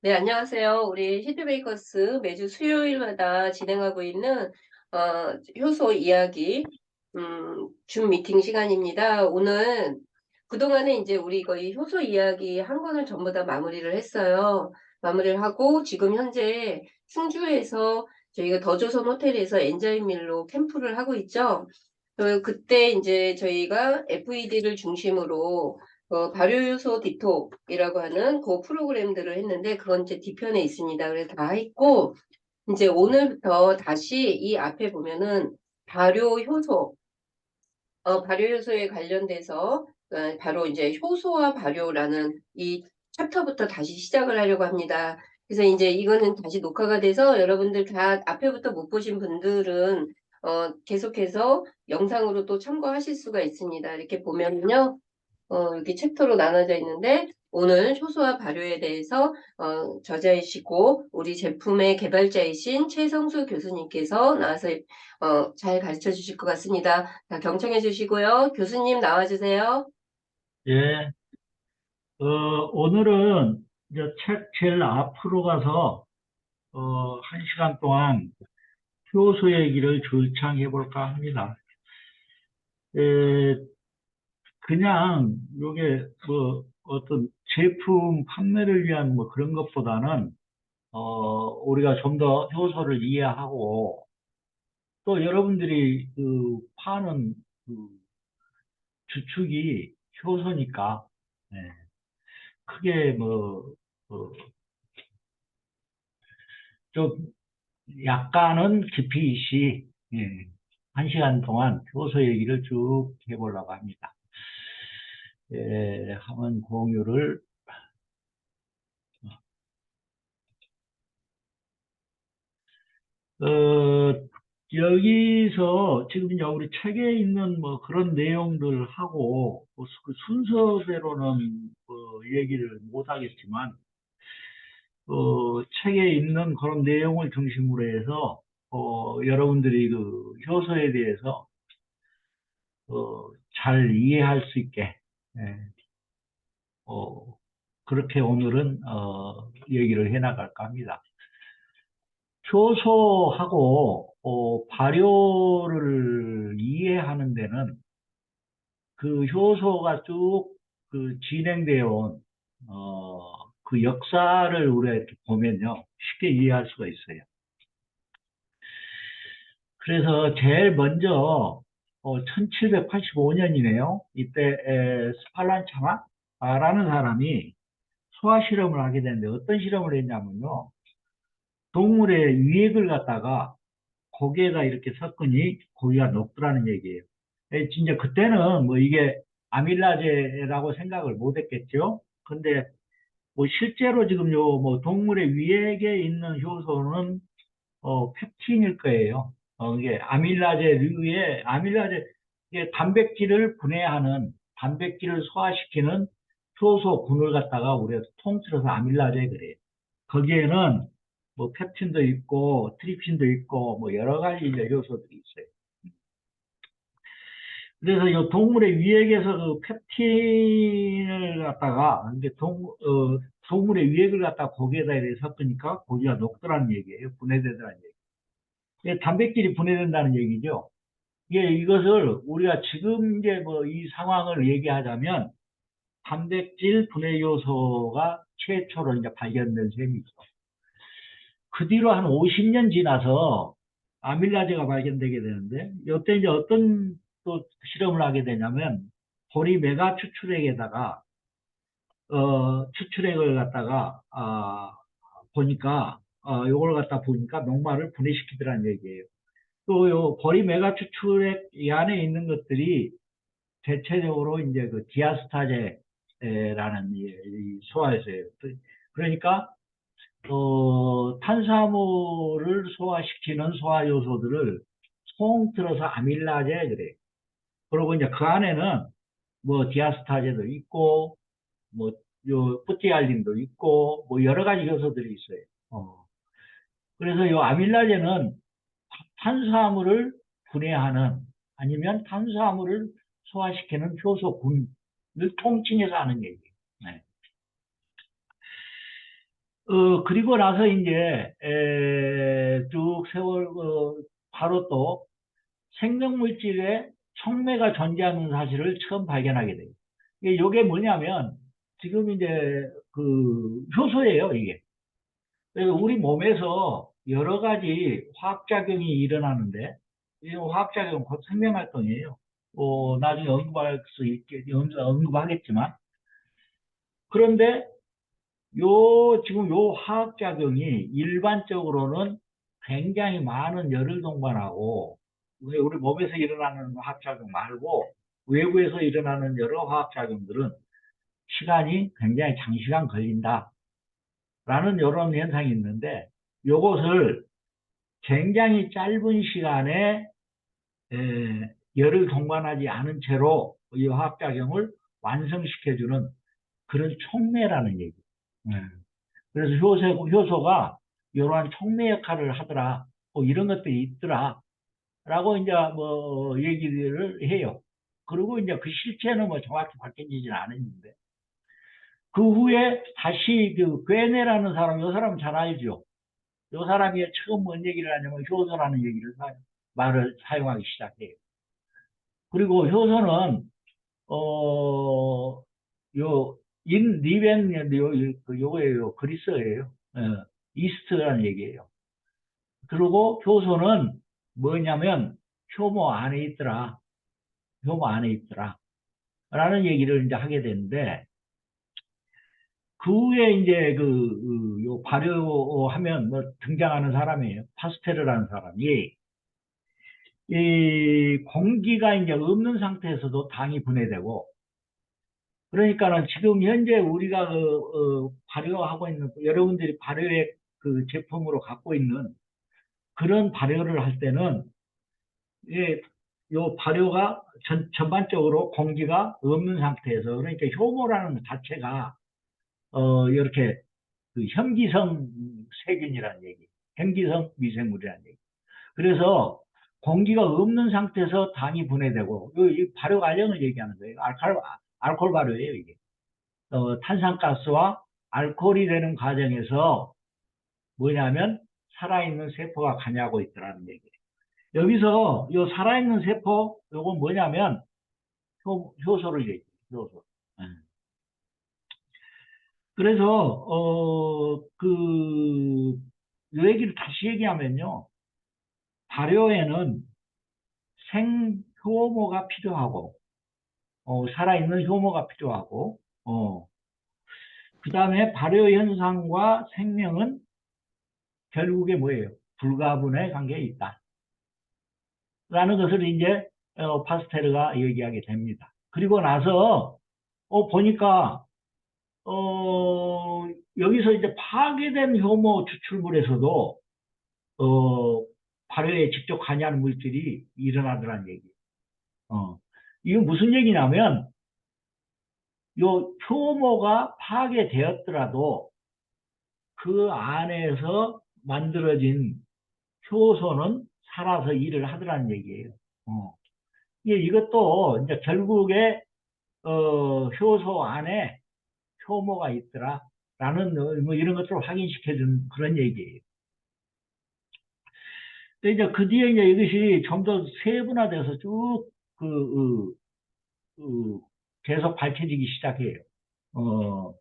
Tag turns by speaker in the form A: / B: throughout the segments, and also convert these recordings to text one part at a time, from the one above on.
A: 네, 안녕하세요. 우리 히트베이커스 매주 수요일마다 진행하고 있는 효소 이야기 줌 미팅 시간입니다. 오늘 그동안에 이제 우리 거의 효소 이야기 한 권을 전부 다 마무리를 했어요. 마무리를 하고 지금 현재 충주에서 저희가 더조선 호텔에서 엔자이밀로 캠프를 하고 있죠. 그때 이제 저희가 FED를 중심으로 발효요소 디톡이라고 하는 그 프로그램들을 했는데 그건 이제 뒤편에 있습니다. 그래서 다 했고 이제 오늘부터 다시 이 앞에 보면은 발효효소, 발효효소에 관련돼서 바로 이제 효소와 발효라는 이 챕터부터 다시 시작을 하려고 합니다. 그래서 이제 이거는 다시 녹화가 돼서 여러분들 다 앞에부터 못 보신 분들은 계속해서 영상으로 또 참고하실 수가 있습니다. 이렇게 보면요. 이렇게 챕터로 나눠져 있는데 오늘 효소와 발효에 대해서 저자이시고 우리 제품의 개발자이신 최성수 교수님께서 나와서 잘 가르쳐 주실 것 같습니다. 자, 경청해 주시고요. 교수님 나와 주세요.
B: 예, 오늘은 이제 책 제일 앞으로 가서, 한 시간 동안 효소 얘기를 줄창 해볼까 합니다. 에, 그냥 요게 뭐 어떤 제품 판매를 위한 뭐 그런 것보다는, 우리가 좀 더 효소를 이해하고 또 여러분들이 그 파는 그 주축이 효소니까, 예, 크게 뭐, 어, 좀 약간은 깊이 있이, 예, 한 시간 동안 교서 얘기를 쭉 해보려고 합니다. 한번 공유를, 어, 여기서 지금 이제 우리 책에 있는 뭐 그런 내용들하고 그 순서대로는 얘기를 못 하겠지만, 책에 있는 그런 내용을 중심으로 해서, 여러분들이 그 효소에 대해서 잘 이해할 수 있게, 예, 어, 그렇게 오늘은 얘기를 해 나갈까 합니다. 효소하고 발효를 이해하는 데는 그 효소가 쭉 그 진행되어 온 그 역사를 우리가 이렇게 보면요 쉽게 이해할 수가 있어요. 그래서 제일 먼저 1785년이네요. 이때 스팔란차마라는 사람이 소아 실험을 하게 되는데 어떤 실험을 했냐면요. 동물의 위액을 갖다가 고기에다 이렇게 섞으니 고기가 녹더라는 얘기예요. 진짜 그때는 뭐 이게 아밀라제라고 생각을 못 했겠죠. 근데 뭐 실제로 지금 요 뭐 동물의 위액에 있는 효소는 펩틴일 거예요. 이게 아밀라제류의 이게 단백질을 소화시키는 효소군을 갖다가 우리가 통틀어서 아밀라제 그래요. 거기에는 뭐 펩틴도 있고 트립신도 있고 뭐 여러 가지 이제 요소들이 있어요. 그래서 이 동물의 위액에서 그 펩틴을 갖다가 이제 동물의 위액을 갖다가 고기에다 이렇게 섞으니까 고기가 녹더라는 얘기예요. 분해되더라는 얘기. 이게 단백질이 분해된다는 얘기죠. 이게 이것을 우리가 지금 이제 뭐 이 상황을 얘기하자면 단백질 분해 요소가 최초로 이제 발견된 셈이죠. 그 뒤로 한 50년 지나서 아밀라제가 발견되게 되는데, 이때 이제 어떤 또 실험을 하게 되냐면, 보리 메가 추출액에다가, 추출액을 갖다가, 보니까, 요걸 갖다 보니까 녹말을 분해시키더라는 얘기예요. 또 요 보리 메가 추출액 이 안에 있는 것들이 대체적으로 이제 그 디아스타제라는 이 소화효소예요. 그러니까 탄수화물을 소화시키는 소화요소들을 통틀어서 아밀라제 그래요. 그리고 이제 그 안에는 뭐 디아스타제도 있고 뭐 요 뿌티알린도 있고 뭐 여러 가지 요소들이 있어요. 그래서 요 아밀라제는 탄수화물을 분해하는 아니면 탄수화물을 소화시키는 효소군을 통칭해서 하는 얘기예요. 네. 그리고 나서 이제, 쭉 바로 또 생명물질에 촉매가 존재하는 사실을 처음 발견하게 돼요. 이게 뭐냐면, 지금 이제 효소예요, 이게. 그래서 우리 몸에서 여러 가지 화학작용이 일어나는데, 이 화학작용은 곧 생명활동이에요. 나중에 언급하겠지만. 그런데 지금 요 화학작용이 일반적으로는 굉장히 많은 열을 동반하고, 우리 몸에서 일어나는 화학작용 말고, 외부에서 일어나는 여러 화학작용들은 시간이 굉장히 장시간 걸린다라는 이런 현상이 있는데, 요것을 굉장히 짧은 시간에 열을 동반하지 않은 채로 이 화학작용을 완성시켜주는 그런 촉매라는 얘기. 예. 그래서 효소가 이러한 촉매 역할을 하더라. 이런 것들이 있더라. 라고 이제 뭐 얘기를 해요. 그리고 이제 그 실체는 뭐 정확히 밝혀지진 않았는데. 그 후에 다시 괴네라는 사람, 이 사람 잘 알죠? 이 사람이 처음 뭔 얘기를 하냐면 효소라는 얘기를 말을 사용하기 시작해요. 그리고 효소는 어, 리벤, 요거예요. 그리스어예요. 이스트라는 얘기예요. 그리고 효소는 뭐냐면 효모 안에 있더라. 효모 안에 있더라. 라는 얘기를 이제 하게 되는데, 그 후에 이제 요 발효하면 뭐 등장하는 사람이에요. 파스테르라는 사람이, 이 공기가 이제 없는 상태에서도 당이 분해되고, 그러니까는 지금 현재 우리가 발효하고 있는, 여러분들이 발효액 제품으로 갖고 있는 그런 발효를 할 때는, 예, 요 발효가 전반적으로 공기가 없는 상태에서, 그러니까 효모라는 것 자체가, 이렇게 현기성 세균이라는 얘기, 현기성 미생물이라는 얘기. 그래서 공기가 없는 상태에서 당이 분해되고, 이 발효 과정을 얘기하는 거예요. 알코올 발효예요, 이게. 탄산가스와 알코올이 되는 과정에서 뭐냐면 살아있는 세포가 관여하고 있더라는 얘기예요. 여기서 이 살아있는 세포, 요건 뭐냐면 효소를 얘기해요. 효소. 음. 그래서 이 얘기를 다시 얘기하면요. 발효에는 생효모가 필요하고, 살아있는 효모가 필요하고, 그 다음에 발효 현상과 생명은 결국에 뭐예요? 불가분의 관계에 있다. 라는 것을 이제 파스테르가 얘기하게 됩니다. 그리고 나서 보니까 어, 여기서 이제 파괴된 효모 추출물에서도 발효에 직접 관여하는 물질이 일어나더란 얘기. 이거 무슨 얘기냐면 요 효모가 파괴되었더라도 그 안에서 만들어진 효소는 살아서 일을 하더라는 얘기예요. 이것도 이제 결국에 효소 안에 효모가 있더라라는 뭐 이런 것들을 확인시켜준 그런 얘기예요. 근데 이제 그 뒤에 이제 이것이 좀 더 세분화돼서 쭉 계속 밝혀지기 시작해요. 어,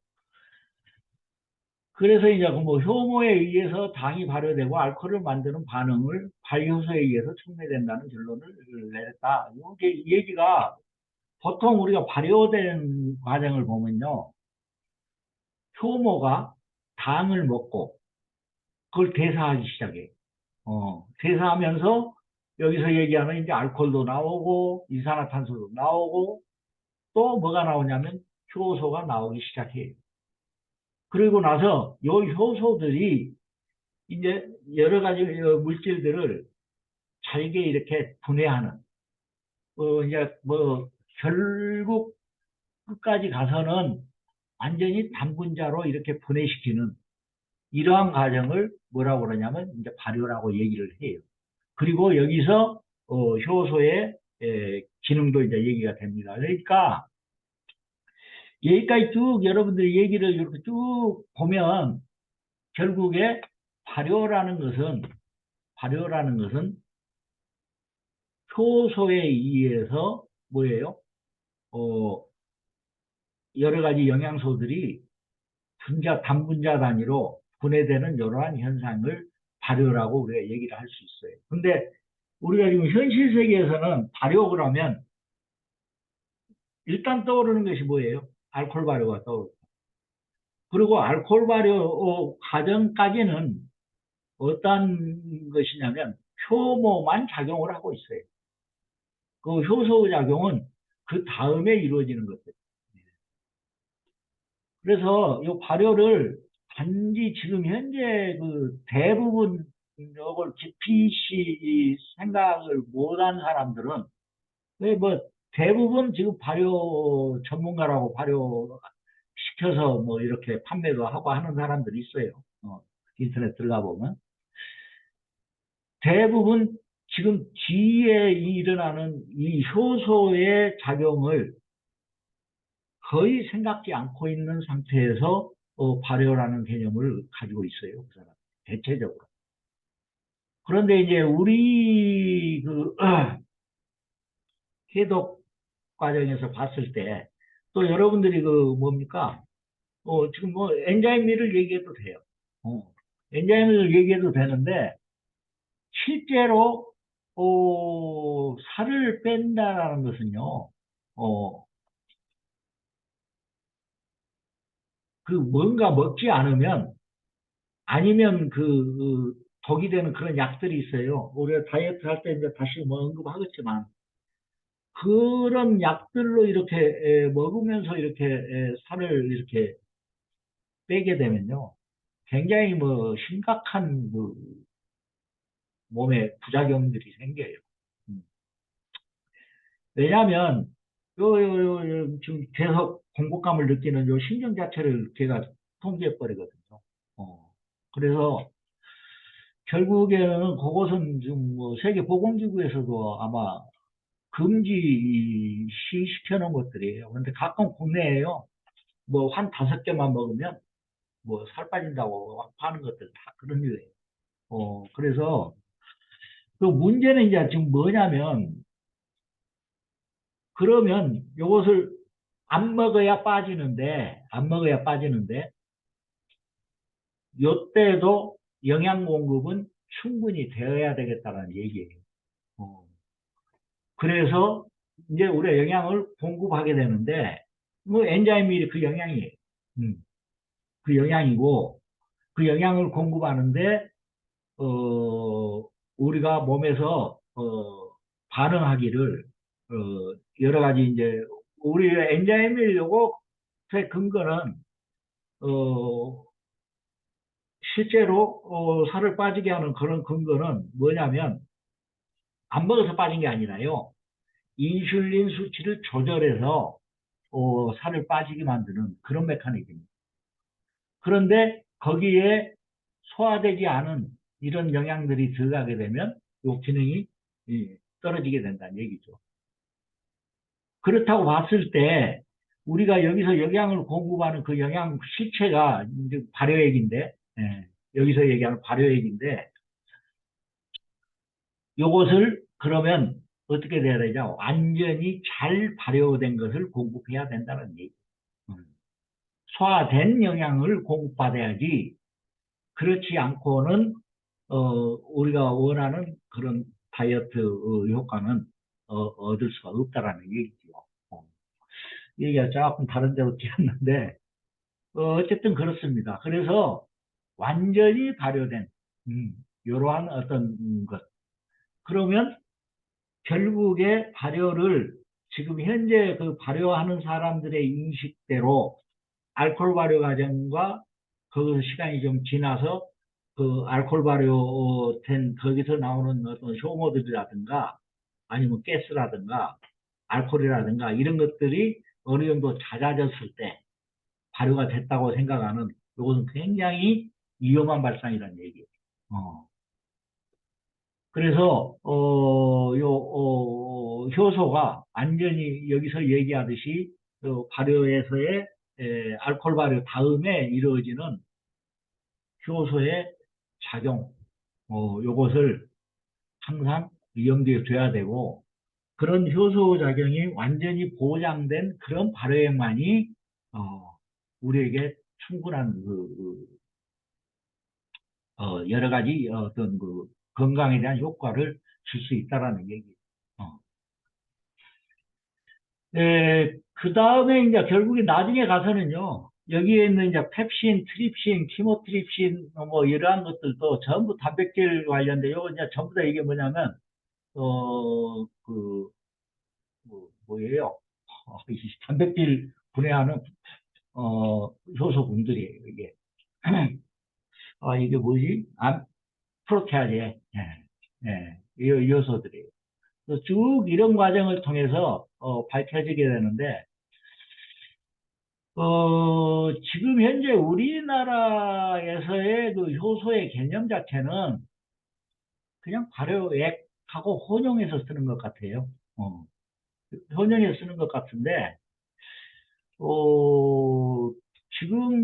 B: 그래서 이제 그뭐 효모에 의해서 당이 발효되고 알코올을 만드는 반응을 발효소에 의해서 촉매된다는 결론을 내렸다. 이 얘기가 보통 우리가 발효된 과정을 보면요. 효모가 당을 먹고 그걸 대사하기 시작해요. 대사하면서 여기서 얘기하는 이제 알코올도 나오고 이산화탄소도 나오고 또 뭐가 나오냐면 효소가 나오기 시작해요. 그리고 나서 요 효소들이 이제 여러 가지 물질들을 잘게 이렇게 분해하는, 이제 뭐 결국 끝까지 가서는 완전히 단분자로 이렇게 분해시키는 이러한 과정을 뭐라고 그러냐면 이제 발효라고 얘기를 해요. 그리고 여기서 효소의 기능도 이제 얘기가 됩니다. 그러니까 여기까지 쭉 여러분들이 얘기를 이렇게 쭉 보면 결국에 발효라는 것은 효소에 의해서 뭐예요? 어, 여러 가지 영양소들이 단분자 단위로 분해되는 이러한 현상을 발효라고 우리가 얘기를 할 수 있어요. 근데 우리가 지금 현실 세계에서는 발효 그러면 일단 떠오르는 것이 뭐예요? 알코올 발효가 떠오르고. 그리고 알코올 발효 과정까지는 어떤 것이냐면 효모만 작용을 하고 있어요. 그 효소 작용은 그 다음에 이루어지는 것들. 그래서 이 발효를 단지 지금 현재 그 대부분 이걸 깊이 생각을 못한 사람들은 왜뭐 대부분 지금 발효 전문가라고 발효 시켜서 뭐 이렇게 판매도 하고 하는 사람들이 있어요. 인터넷 들어가 보면 대부분 지금 뒤에 일어나는 이 효소의 작용을 거의 생각지 않고 있는 상태에서 발효라는 개념을 가지고 있어요. 그 사람 대체적으로. 그런데 이제 우리 그 해독 과정에서 봤을 때 또 여러분들이 그 뭡니까? 지금 뭐 엔자임미를 얘기해도 돼요. 엔자임미를 얘기해도 되는데 실제로 살을 뺀다라는 것은요. 어, 그 뭔가 먹지 않으면 아니면 그 독이 되는 그런 약들이 있어요. 우리가 다이어트 할 때 이제 다시 뭐 언급하겠지만 그런 약들로 이렇게 먹으면서 이렇게 살을 이렇게 빼게 되면요. 굉장히 뭐 심각한 그 몸에 부작용들이 생겨요. 음. 왜냐하면 지금 계속 공복감을 느끼는 요 신경 자체를 걔가 통제해 버리거든요. 그래서 결국에는 그것은 지금 뭐 세계보건기구에서도 아마 금지 시켜 놓은 것들이에요. 그런데 가끔 국내에요. 뭐 한 5개만 먹으면 뭐 살 빠진다고 막 파는 것들 다 그런 류예요. 그래서 그 문제는 이제 지금 뭐냐면 그러면 요것을 안 먹어야 빠지는데 요때도 영양 공급은 충분히 되어야 되겠다는 얘기예요. 어, 그래서 이제 우리가 영양을 공급하게 되는데 뭐 엔자임이 그 영양이에요. 음, 그 영양이고 그 영양을 공급하는데 우리가 몸에서 반응하기를 여러 가지 이제 우리 엔자임이 요거의 근거는 어, 실제로 살을 빠지게 하는 그런 근거는 뭐냐면 안 먹어서 빠진 게 아니라요. 인슐린 수치를 조절해서 살을 빠지게 만드는 그런 메커니즘입니다. 그런데 거기에 소화되지 않은 이런 영양들이 들어가게 되면 이 기능이 떨어지게 된다는 얘기죠. 그렇다고 봤을 때 우리가 여기서 영양을 공급하는 그 영양 실체가 이제 발효액인데 여기서 얘기하는 발효액인데 요것을 그러면 어떻게 돼야 되냐? 완전히 잘 발효된 것을 공급해야 된다는 얘기. 음. 소화된 영양을 공급받아야지 그렇지 않고는 우리가 원하는 그런 다이어트 효과는 얻을 수가 없다라는 얘기죠. 어. 얘기가 조금 다른 데로 튀었는데 어쨌든 그렇습니다. 그래서 완전히 발효된 이러한 어떤 것. 그러면 결국에 발효를 지금 현재 그 발효하는 사람들의 인식대로 알코올 발효 과정과 그 시간이 좀 지나서 그 알코올 발효된 거기서 나오는 어떤 효모들이라든가 아니면 가스라든가 알코올이라든가 이런 것들이 어느 정도 잦아졌을 때 발효가 됐다고 생각하는 이것은 굉장히 위험한 발상이라는 얘기예요. 어. 그래서 효소가 완전히 여기서 얘기하듯이 발효에서의 알코올 발효 다음에 이루어지는 효소의 작용, 요것을 항상 염두에 둬야 되고, 그런 효소 작용이 완전히 보장된 그런 발효액만이, 우리에게 충분한 여러 가지 어떤 건강에 대한 효과를 줄 수 있다라는 얘기. 어. 그 다음에 이제 결국에 나중에 가서는요, 여기에 있는 이제 펩신, 트립신, 키모트립신, 뭐 이러한 것들도 전부 단백질 관련된, 요거 이제 전부 다 이게 뭐냐면, 뭐예요? 이 단백질 분해하는, 효소분들이에요, 이게. 이게 뭐지? 프로테아제. 이 요소들이에요. 그래서 쭉 이런 과정을 통해서 밝혀지게 되는데, 지금 현재 우리나라에서의 그 효소의 개념 자체는 그냥 발효액하고 혼용해서 쓰는 것 같아요. 어, 혼용해서 쓰는 것 같은데, 어, 지금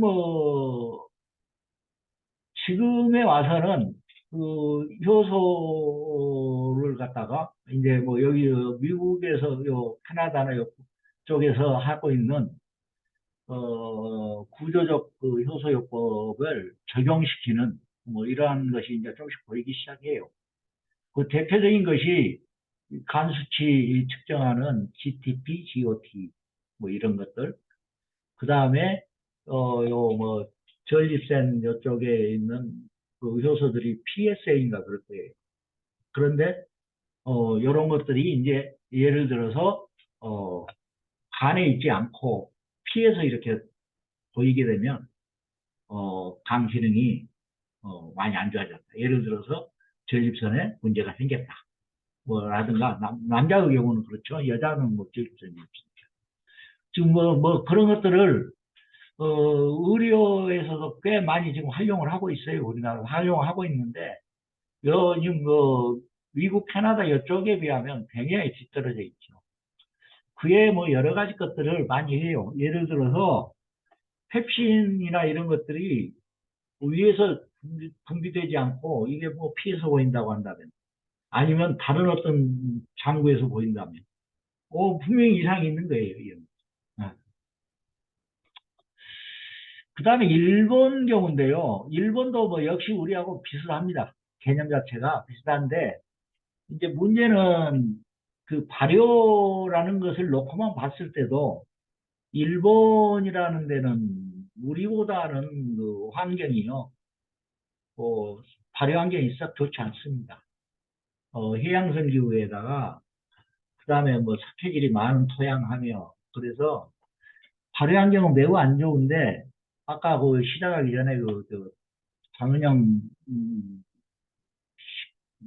B: 지금에 와서는 그 효소를 갖다가 이제 뭐 여기 미국에서 캐나다나 쪽에서 하고 있는 구조적 그 효소요법을 적용시키는 뭐 이러한 것이 이제 조금씩 보이기 시작해요. 그 대표적인 것이 간 수치 측정하는 GTP, GOT 뭐 이런 것들. 그 다음에 요 뭐 전립腺 요쪽에 있는 그 효소들이 PSA인가 그럴 거예요. 그런데 이런 것들이 이제 예를 들어서 간에 있지 않고 피에서 이렇게 보이게 되면 간 기능이 많이 안 좋아졌다. 예를 들어서 전립선에 문제가 생겼다. 뭐라든가 남자의 경우는 그렇죠. 여자는 뭐 전립선이 없으니까. 지금 뭐 그런 것들을 의료에서도 꽤 많이 지금 활용을 하고 있어요. 우리나라 활용을 하고 있는데 요즘 미국, 캐나다 이쪽에 비하면 굉장히 뒤떨어져 있죠. 그에 뭐 여러 가지 것들을 많이 해요. 예를 들어서 펩신이나 이런 것들이 위에서 분비되지 않고 이게 뭐 피에서 보인다고 한다면 아니면 다른 어떤 장구에서 보인다면 분명히 이상이 있는 거예요. 이건. 그 다음에 일본 경우인데요. 일본도 뭐 역시 우리하고 비슷합니다. 개념 자체가 비슷한데 이제 문제는 그 발효라는 것을 놓고만 봤을 때도 일본이라는 데는 우리보다는 그 환경이요. 발효 환경이 썩 좋지 않습니다. 해양성 기후에다가 그다음에 뭐 사회질이 많은 토양하며 그래서 발효 환경은 매우 안 좋은데 아까 그 시작하기 전에 장은영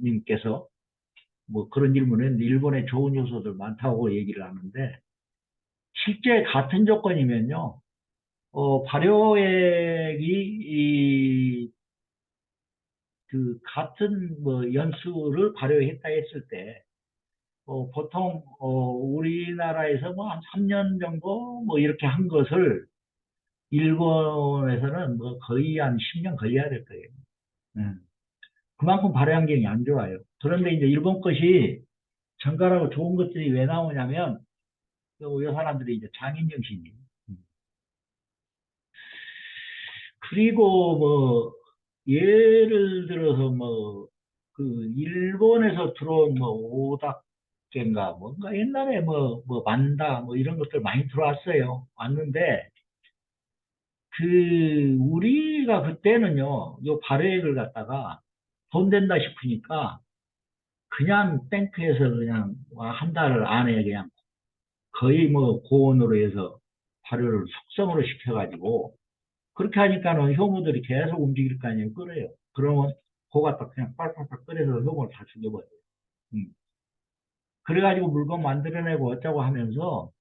B: 님께서 뭐 그런 질문을 했는데 일본에 좋은 요소들 많다고 얘기를 하는데 실제 같은 조건이면요 발효액이 그 같은 뭐 연수를 발효했다 했을 때 보통 우리나라에서 뭐 한 3년 정도 뭐 이렇게 한 것을 일본에서는 뭐 거의 한 10년 걸려야 될 거예요. 음. 그만큼 발효 환경이 안 좋아요. 그런데 이제 일본 것이 정갈하고 좋은 것들이 왜 나오냐면 이 사람들이 이제 장인 정신이. 그리고 뭐 예를 들어서 뭐 그 일본에서 들어온 뭐 오닥겐가 뭔가 옛날에 뭐 만다 뭐 이런 것들 많이 들어왔어요. 왔는데 그 우리가 그때는요 요 발효액을 갖다가 돈 된다 싶으니까 그냥 탱크에서 그냥 한 달 안에 그냥 거의 뭐 고온으로 해서 발효를 숙성으로 시켜가지고 그렇게 하니까는 효모들이 계속 움직일 거 아니에요. 끓어요. 그러면 그거 갖다 그냥 빨빨빨 끓여서 효모를 다 죽여버려요. 음. 그래가지고 물건 만들어내고 어쩌고 하면서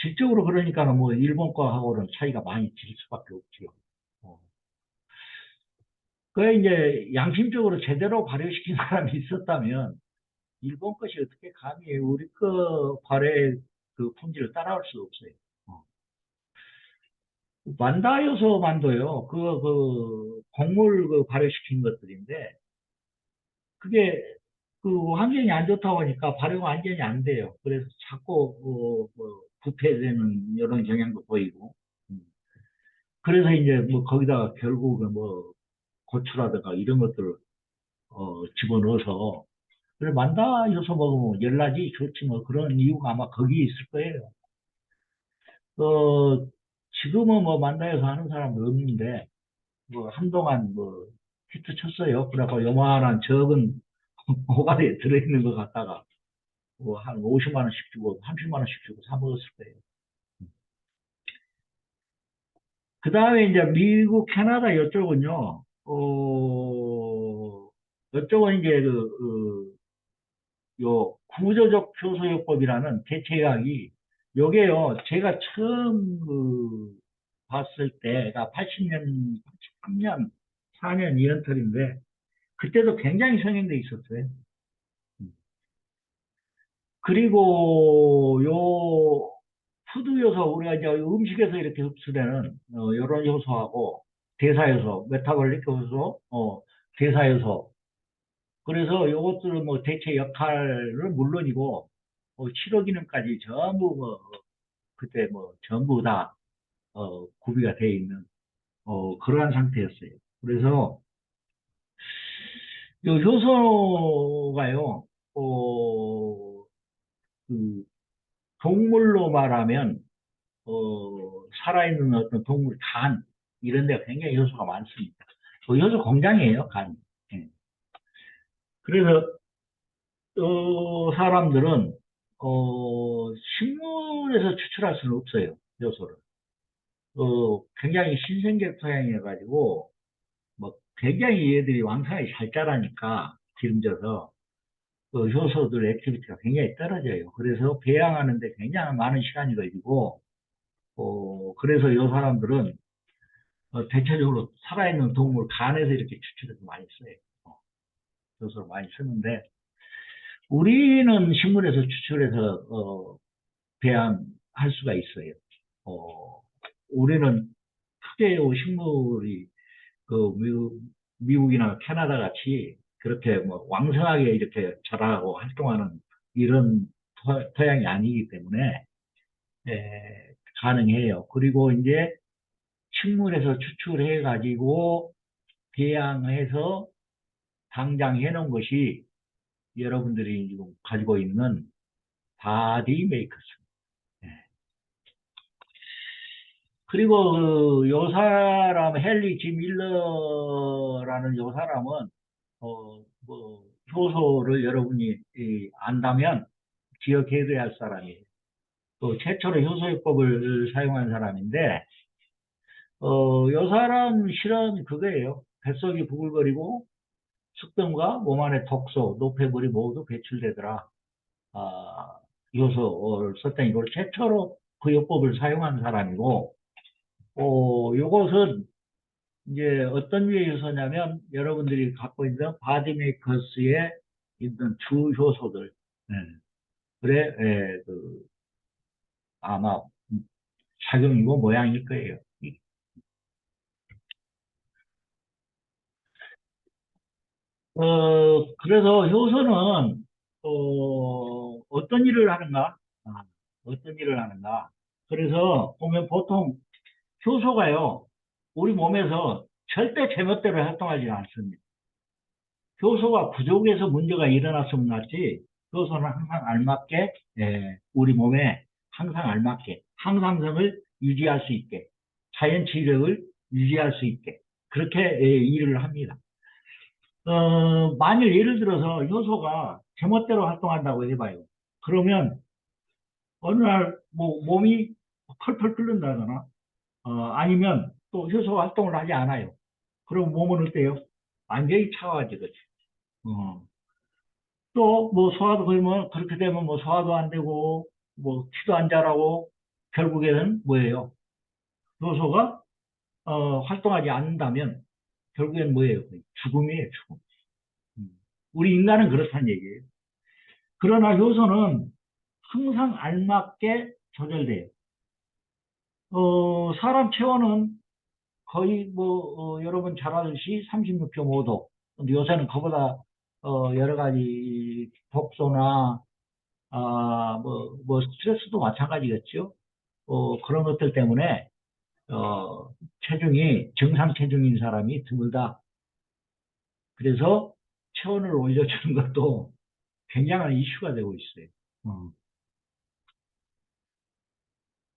B: 질적으로 그러니까는 뭐 일본 거하고는 차이가 많이 질 수밖에 없지요. 어. 그 이제 양심적으로 제대로 발효시킨 사람이 있었다면 일본 것이 어떻게 감히 우리 거 발효의 그 품질을 따라올 수 없어요. 만다요소만도요. 곡물 그 발효시킨 것들인데, 그게 그 환경이 안 좋다 보니까 발효가 완전히 안 돼요. 그래서 자꾸 부패되는 이런 경향도 보이고. 음. 그래서 이제 뭐 거기다가 결국은 뭐 고추라든가 이런 것들을 집어넣어서 그래 만다 여서 먹으면 열나지 좋지 뭐 그런 이유가 아마 거기에 있을 거예요. 어 지금은 뭐 만다에서 하는 사람도 없는데 뭐 한동안 뭐 히트 쳤어요. 그래서 요만한 적은 호가리에 들어있는 것 갖다가 뭐 한 50만 원씩 주고 30만 원씩 주고 사 먹었을 거예요. 그 다음에 이제 미국, 캐나다 이쪽은요, 이쪽은 이제 요 구조적 효소요법이라는 대체약이 요게요, 제가 처음 봤을 때가 80년, 83년, 4년 이런 터인데 그때도 굉장히 성행돼 있었어요. 그리고 요 푸드 요소 우리가 이제 음식에서 이렇게 흡수되는 이런 요소하고 대사 요소, 메타볼릭 요소, 대사 요소. 그래서 요것들은 뭐 대체 역할은 물론이고 치료 기능까지 전부 뭐 그때 뭐 전부 다 구비가 되어 있는 그러한 상태였어요. 그래서 요 효소가요, 그 동물로 말하면 살아있는 어떤 동물 간 이런 데가 굉장히 효소가 많습니다. 그 효소 공장이에요, 간. 예. 그래서 사람들은 식물에서 추출할 수는 없어요, 효소를. 굉장히 신생계 토양이어가지고 뭐 굉장히 얘들이 왕성하게 잘 자라니까 기름져서 그 효소들 액티비티가 굉장히 떨어져요. 그래서 배양하는데 굉장히 많은 시간이 걸리고 그래서 이 사람들은 대체적으로 살아있는 동물 간에서 이렇게 추출해서 많이 써요. 효소를 많이 쓰는데 우리는 식물에서 추출해서 배양할 수가 있어요. 우리는 크게 식물이 미국이나 캐나다 같이 그렇게 뭐 왕성하게 이렇게 자라고 활동하는 이런 토양이 아니기 때문에 가능해요. 그리고 이제 식물에서 추출해 가지고 배양해서 당장 해놓은 것이 여러분들이 지금 가지고 있는 바디 메이커스. 예. 그리고 요 사람 헨리 지 밀러라는 요 사람은 뭐 효소를 여러분이 안다면 기억해둬야 할 사람이에요. 또 최초로 효소요법을 사용한 사람인데 요 사람 실험이 그거예요. 뱃속이 부글거리고 숙변과 몸 안의 독소, 노폐물이 모두 배출되더라. 아, 효소를 썼더니 이걸 최초로 그 요법을 사용한 사람이고 요것은 이제 어떤 류의 요소냐면 여러분들이 갖고 있는 바디메이커스에 있는 주 효소들. 예. 그래, 예, 아마 작용이고 모양일 거예요. 그래서 효소는 어떤 일을 하는가? 어떤 일을 하는가? 그래서 보면 보통 효소가요, 우리 몸에서 절대 제멋대로 활동하지 않습니다. 효소가 부족해서 문제가 일어났으면 낫지, 효소는 항상 알맞게, 우리 몸에 항상 알맞게, 항상성을 유지할 수 있게, 자연 치력을 유지할 수 있게, 그렇게 일을 합니다. 만일 예를 들어서 효소가 제멋대로 활동한다고 해봐요. 그러면 어느 날 뭐 몸이 펄펄 끓는다거나, 아니면 또 효소 활동을 하지 않아요. 그럼 몸은 어때요? 완전히 차가워지거지. 어. 또 뭐 소화도 그러면 그렇게 되면 뭐 소화도 안 되고 뭐 키도 안 자라고 결국에는 뭐예요? 효소가 활동하지 않는다면 결국엔 뭐예요? 죽음이에요, 죽음. 음. 우리 인간은 그렇다는 얘기예요. 그러나 효소는 항상 알맞게 조절돼요. 사람 체온은 거의 뭐 여러분 잘 아듯이 36.5도. 근데 요새는 그보다 여러 가지 독소나 뭐 스트레스도 마찬가지겠죠. 그런 것들 때문에 체중이 정상 체중인 사람이 드물다. 그래서 체온을 올려주는 것도 굉장한 이슈가 되고 있어요. 어.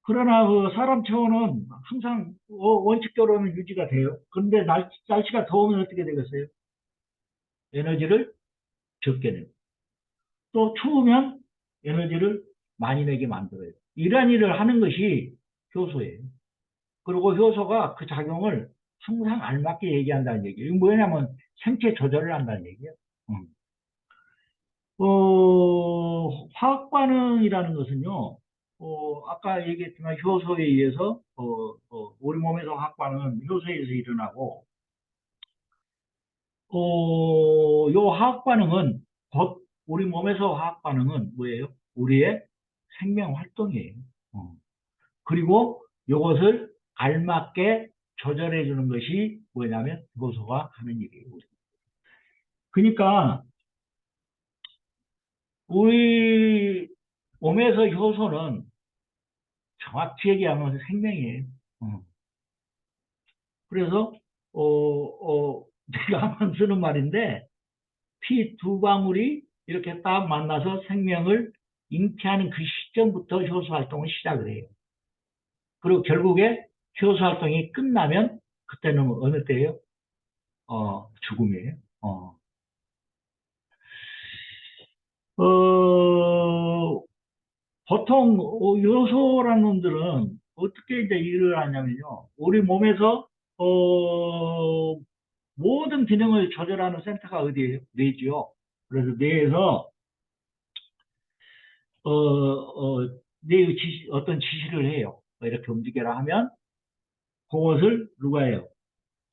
B: 그러나 그 사람 체온은 항상 원칙대로는 유지가 돼요. 그런데 날씨가 더우면 어떻게 되겠어요? 에너지를 적게 내고 또 추우면 에너지를 많이 내게 만들어요. 이러한 일을 하는 것이 효소예요. 그리고 효소가 그 작용을 항상 알맞게 얘기한다는 얘기예요. 이거 뭐냐면 생체 조절을 한다는 얘기예요. 음. 화학 반응이라는 것은요, 아까 얘기했지만 효소에 의해서, 우리 몸에서 화학 반응은 효소에 의해서 일어나고, 요 화학 반응은, 곧 우리 몸에서 화학 반응은 뭐예요? 우리의 생명 활동이에요. 어. 그리고 이것을 알맞게 조절해 주는 것이 뭐냐면 효소가 하는 일이에요. 그러니까 우리 몸에서 효소는 정확히 얘기하면 생명이에요. 어. 그래서 내가 한번 쓰는 말인데 피 두 방울이 이렇게 딱 만나서 생명을 잉태하는 그 시점부터 효소 활동을 시작을 해요. 그리고 결국에 효소 활동이 끝나면 그때는 어느 때예요? 죽음이에요. 어, 보통 요소라는 놈들은 어떻게 이제 일을 하냐면요. 우리 몸에서 모든 기능을 조절하는 센터가 어디예요? 뇌지요. 그래서 뇌에서 뇌의 어떤 지시를 해요. 이렇게 움직여라 하면 그것을 누가 해요?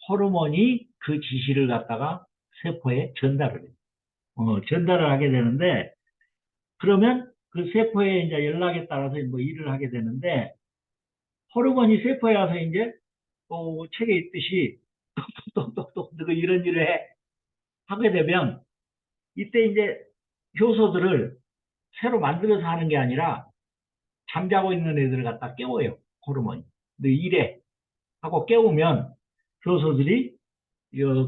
B: 호르몬이 그 지시를 갖다가 세포에 전달을 해요. 전달을 하게 되는데 그러면 그 세포의 이제 연락에 따라서 뭐 일을 하게 되는데 호르몬이 세포에 와서 이제 책에 있듯이 똑똑똑똑 이런 일을 하게 되면 이때 이제 효소들을 새로 만들어서 하는 게 아니라 잠자고 있는 애들을 갖다 깨워요. 호르몬이. 근데 이래 하고 깨우면 효소들이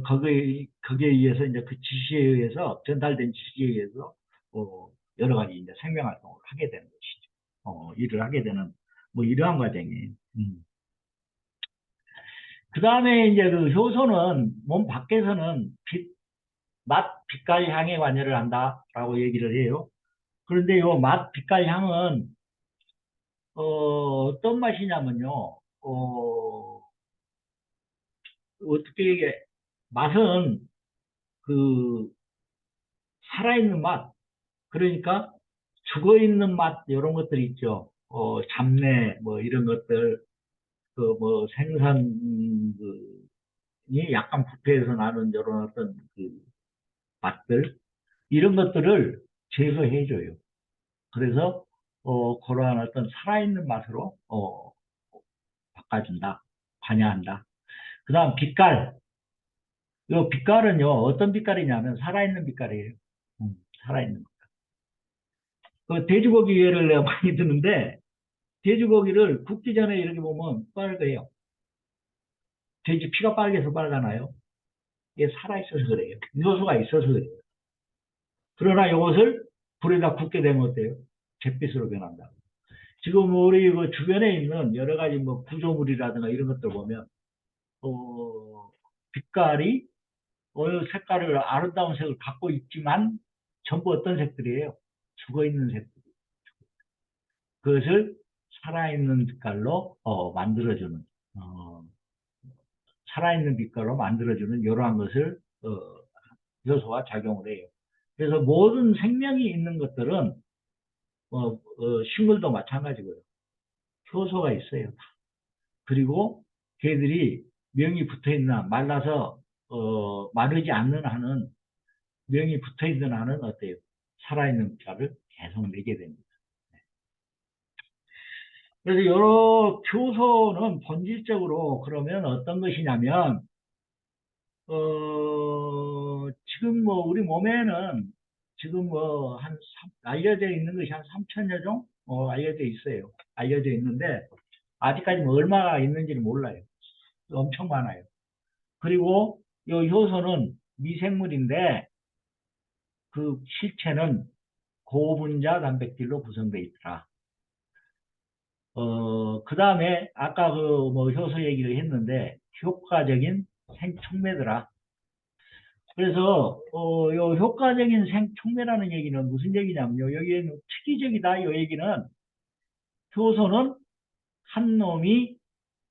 B: 거기에 의해서 이제 그 지시에 의해서 전달된 지시에 의해서 여러 가지 이제 생명 활동을 하게 되는 것이죠. 일을 하게 되는 뭐 이러한 과정이에요. 그 다음에 이제 그 효소는 몸 밖에서는 맛, 빛깔, 향에 관여를 한다라고 얘기를 해요. 그런데 요 맛, 빛깔, 향은 어떤 맛이냐면요. 어떻게 얘기해? 맛은 그 살아있는 맛, 그러니까 죽어있는 맛 이런 것들 있죠. 잡내 뭐 이런 것들 그 뭐 생선이 약간 부패해서 나는 이런 어떤 그 맛들 이런 것들을 제거해줘요. 그래서 그러한 어떤 살아있는 맛으로 바꿔준다, 관여한다. 그다음 빛깔. 이 빛깔은요 어떤 빛깔이냐면 살아있는 빛깔이에요. 살아있는. 그 돼지고기 예를 내가 많이 드는데 돼지고기를 굽기 전에 이렇게 보면 빨개요. 돼지 피가 빨개서 빨갛나요? 이게 살아있어서 그래요. 요소가 있어서 그래요. 그러나 이것을 불에다 굽게 되면 어때요? 잿빛으로 변한다. 지금 우리 그 주변에 있는 여러 가지 뭐 구조물이라든가 이런 것들 보면 빛깔이 어느 색깔을 아름다운 색을 갖고 있지만 전부 어떤 색들이에요? 죽어 있는 색들. 그것을 살아있는 빛깔로 만들어주는 어, 살아있는 빛깔로 만들어주는 이러한 것을 요소가 작용을 해요. 그래서 모든 생명이 있는 것들은 식물도 마찬가지고요. 효소가 있어요. 그리고 걔들이 명이 붙어 있는 말라서 마르지 않는 한은 명이 붙어 있는 한은 어때요? 살아있는 빛깔을 계속 내게 됩니다. 그래서 여러 효소는 본질적으로 그러면 어떤 것이냐면, 지금 뭐 우리 몸에는 지금 뭐 알려져 있는 것이 한 3천여 종? 알려져 있어요. 알려져 있는데, 아직까지 뭐 얼마가 있는지는 몰라요. 엄청 많아요. 그리고 이 효소는 미생물인데, 그 실체는 고분자 단백질로 구성되어 있더라. 그 다음에 아까 그 뭐 효소 얘기를 했는데 효과적인 생촉매더라. 그래서 요 효과적인 생촉매라는 얘기는 무슨 얘기냐면요. 여기에는 특이적이다. 요 얘기는 효소는 한 놈이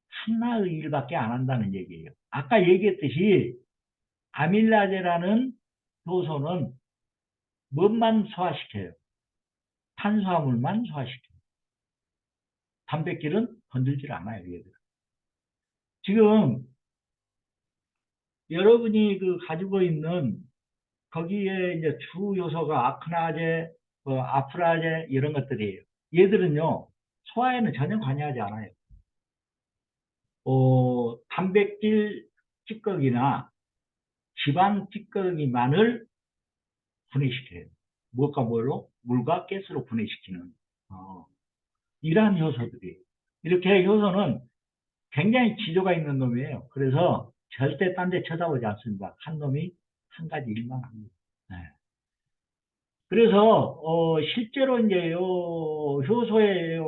B: 하나의 일밖에 안 한다는 얘기예요. 아까 얘기했듯이 아밀라제라는 효소는 뭐만 소화시켜요? 탄수화물만 소화시켜요. 단백질은 건들질 않아요. 얘들. 지금 여러분이 그 가지고 있는 거기에 이제 주 요소가 아크나제, 아프라제 이런 것들이에요. 얘들은요 소화에는 전혀 관여하지 않아요. 단백질 찌꺼기나 지방 찌꺼기만을 분해시켜요. 무엇과 뭘로? 물과 가스로 분해시키는 어, 이러한 효소들이에요. 이렇게 효소는 굉장히 지조가 있는 놈이에요. 그래서 절대 딴 데 쳐다보지 않습니다. 한 놈이 한 가지 일만 합니다. 네. 그래서 실제로 이제 요 효소의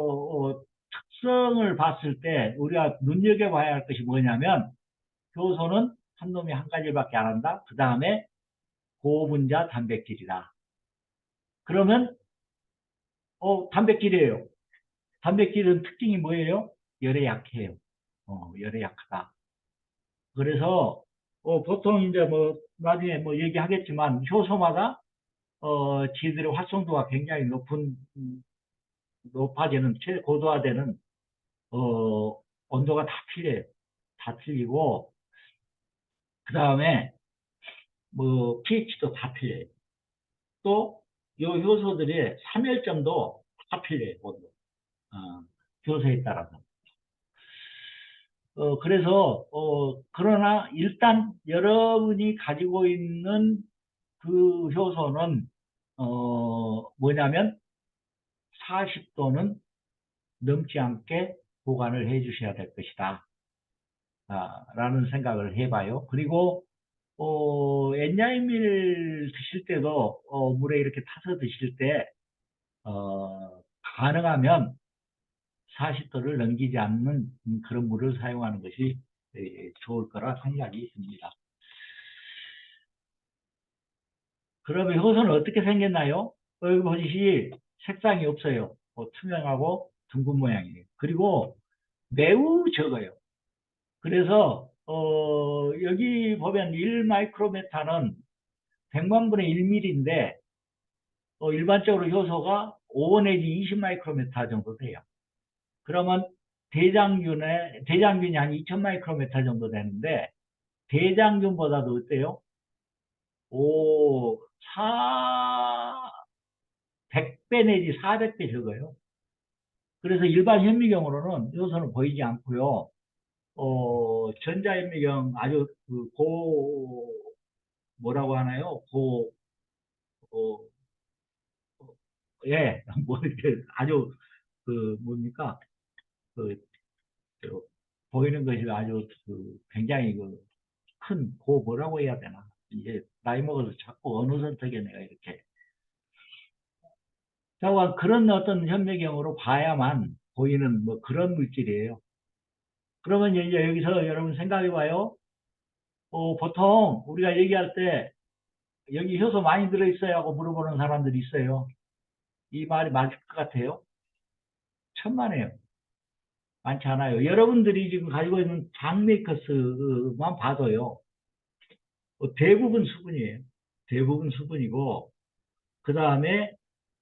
B: 특성을 봤을 때 우리가 눈여겨봐야 할 것이 뭐냐면 효소는 한 놈이 한 가지밖에 안 한다. 그 다음에 고분자 단백질이다. 그러면 단백질이에요. 단백질은 특징이 뭐예요? 열에 약해요. 열에 약하다. 그래서 보통 이제 뭐 나중에 뭐 얘기하겠지만 효소마다 지들의 활성도가 굉장히 높아지는 최고도화되는 온도가 다 틀려요. 다 틀리고 그 다음에 뭐 pH도 다 틀려요. 또 이 효소들의 삼열점도 다 틀려요. 온도. 효소에 따라서. 그래서 그러나 일단 여러분이 가지고 있는 그 효소는 뭐냐면 40도는 넘지 않게 보관을 해 주셔야 될 것이다. 라는 생각을 해봐요. 그리고 엔자임을 드실 때도 물에 이렇게 타서 드실 때 가능하면 40도를 넘기지 않는 그런 물을 사용하는 것이 좋을 거라 생각이 듭니다. 그러면 효소는 어떻게 생겼나요? 여기 보시시 색상이 없어요. 투명하고 둥근 모양이에요. 그리고 매우 적어요. 그래서 여기 보면 1마이크로메타는 100만 분의 1mm인데 일반적으로 효소가 5 내지 20마이크로메타 정도 돼요. 그러면 대장균이 한 2000마이크로메타 정도 되는데 대장균보다도 어때요? 오, 100배 내지 400배 적어요. 그래서 일반 현미경으로는 효소는 보이지 않고요. 전자현미경 아주 뭐라고 하나요? 어, 예, 뭐, 이렇게 아주, 뭡니까? 그, 저, 보이는 것이 아주 굉장히 뭐라고 해야 되나? 이제 나이 먹어서 자꾸 어느 선택에 내가 이렇게. 자, 그런 어떤 현미경으로 봐야만 보이는 뭐 그런 물질이에요. 그러면 이제 여기서 여러분 생각해 봐요. 보통 우리가 얘기할 때 여기 효소 많이 들어있어요 하고 물어보는 사람들이 있어요. 이 말이 맞을 것 같아요? 천만에요. 많지 않아요. 여러분들이 지금 가지고 있는 장메이커스만 봐도요. 대부분 수분이에요. 대부분 수분이고 그 다음에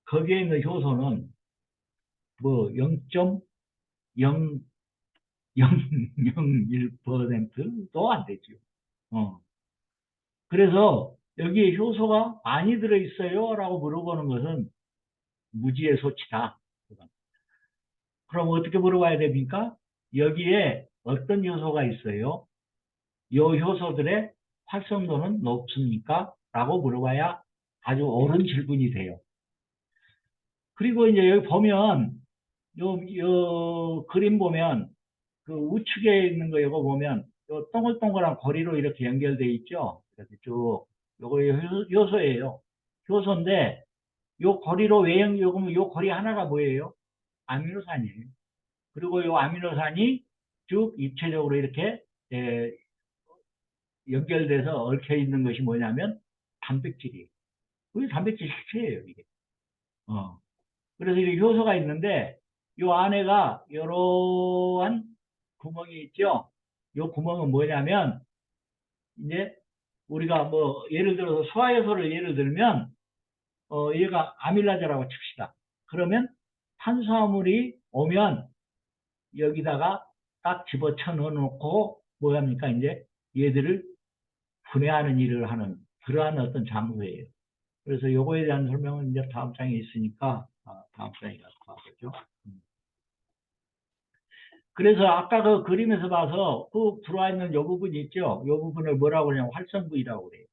B: 거기에 있는 효소는 뭐 0.0001%도 안 되죠. 어. 그래서 여기에 효소가 많이 들어있어요? 라고 물어보는 것은 무지의 소치다. 그럼 어떻게 물어봐야 됩니까? 여기에 어떤 요소가 있어요? 요 효소들의 활성도는 높습니까? 라고 물어봐야 아주 옳은 질문이 돼요. 그리고 이제 여기 보면, 요 그림 보면, 그 우측에 있는 거 이거 보면, 요 동글동글한 고리로 이렇게 연결돼 있죠? 이렇게 쭉. 요거 효소예요. 효소인데, 요 고리로 요거 요 고리 하나가 뭐예요? 아미노산이에요. 그리고 요 아미노산이 쭉 입체적으로 이렇게 연결돼서 얽혀 있는 것이 뭐냐면 단백질이에요. 그게 단백질 식체예요, 이게. 어. 그래서 이게 효소가 있는데 요 안에가 이러한 구멍이 있죠. 요 구멍은 뭐냐면 이제 우리가 뭐 예를 들어서 소화효소를 예를 들면 얘가 아밀라제라고 칩시다. 그러면 탄수화물이 오면 여기다가 딱 집어쳐 넣어놓고 뭐 합니까? 이제 얘들을 분해하는 일을 하는 그러한 어떤 장소예요. 그래서 요거에 대한 설명은 이제 다음 장에 있으니까 다음 장에 가서 봐보죠. 그래서 아까 그 그림에서 봐서 그 들어와 있는 요 부분 있죠? 요 부분을 뭐라고 그러냐면 활성부위라고 그래요.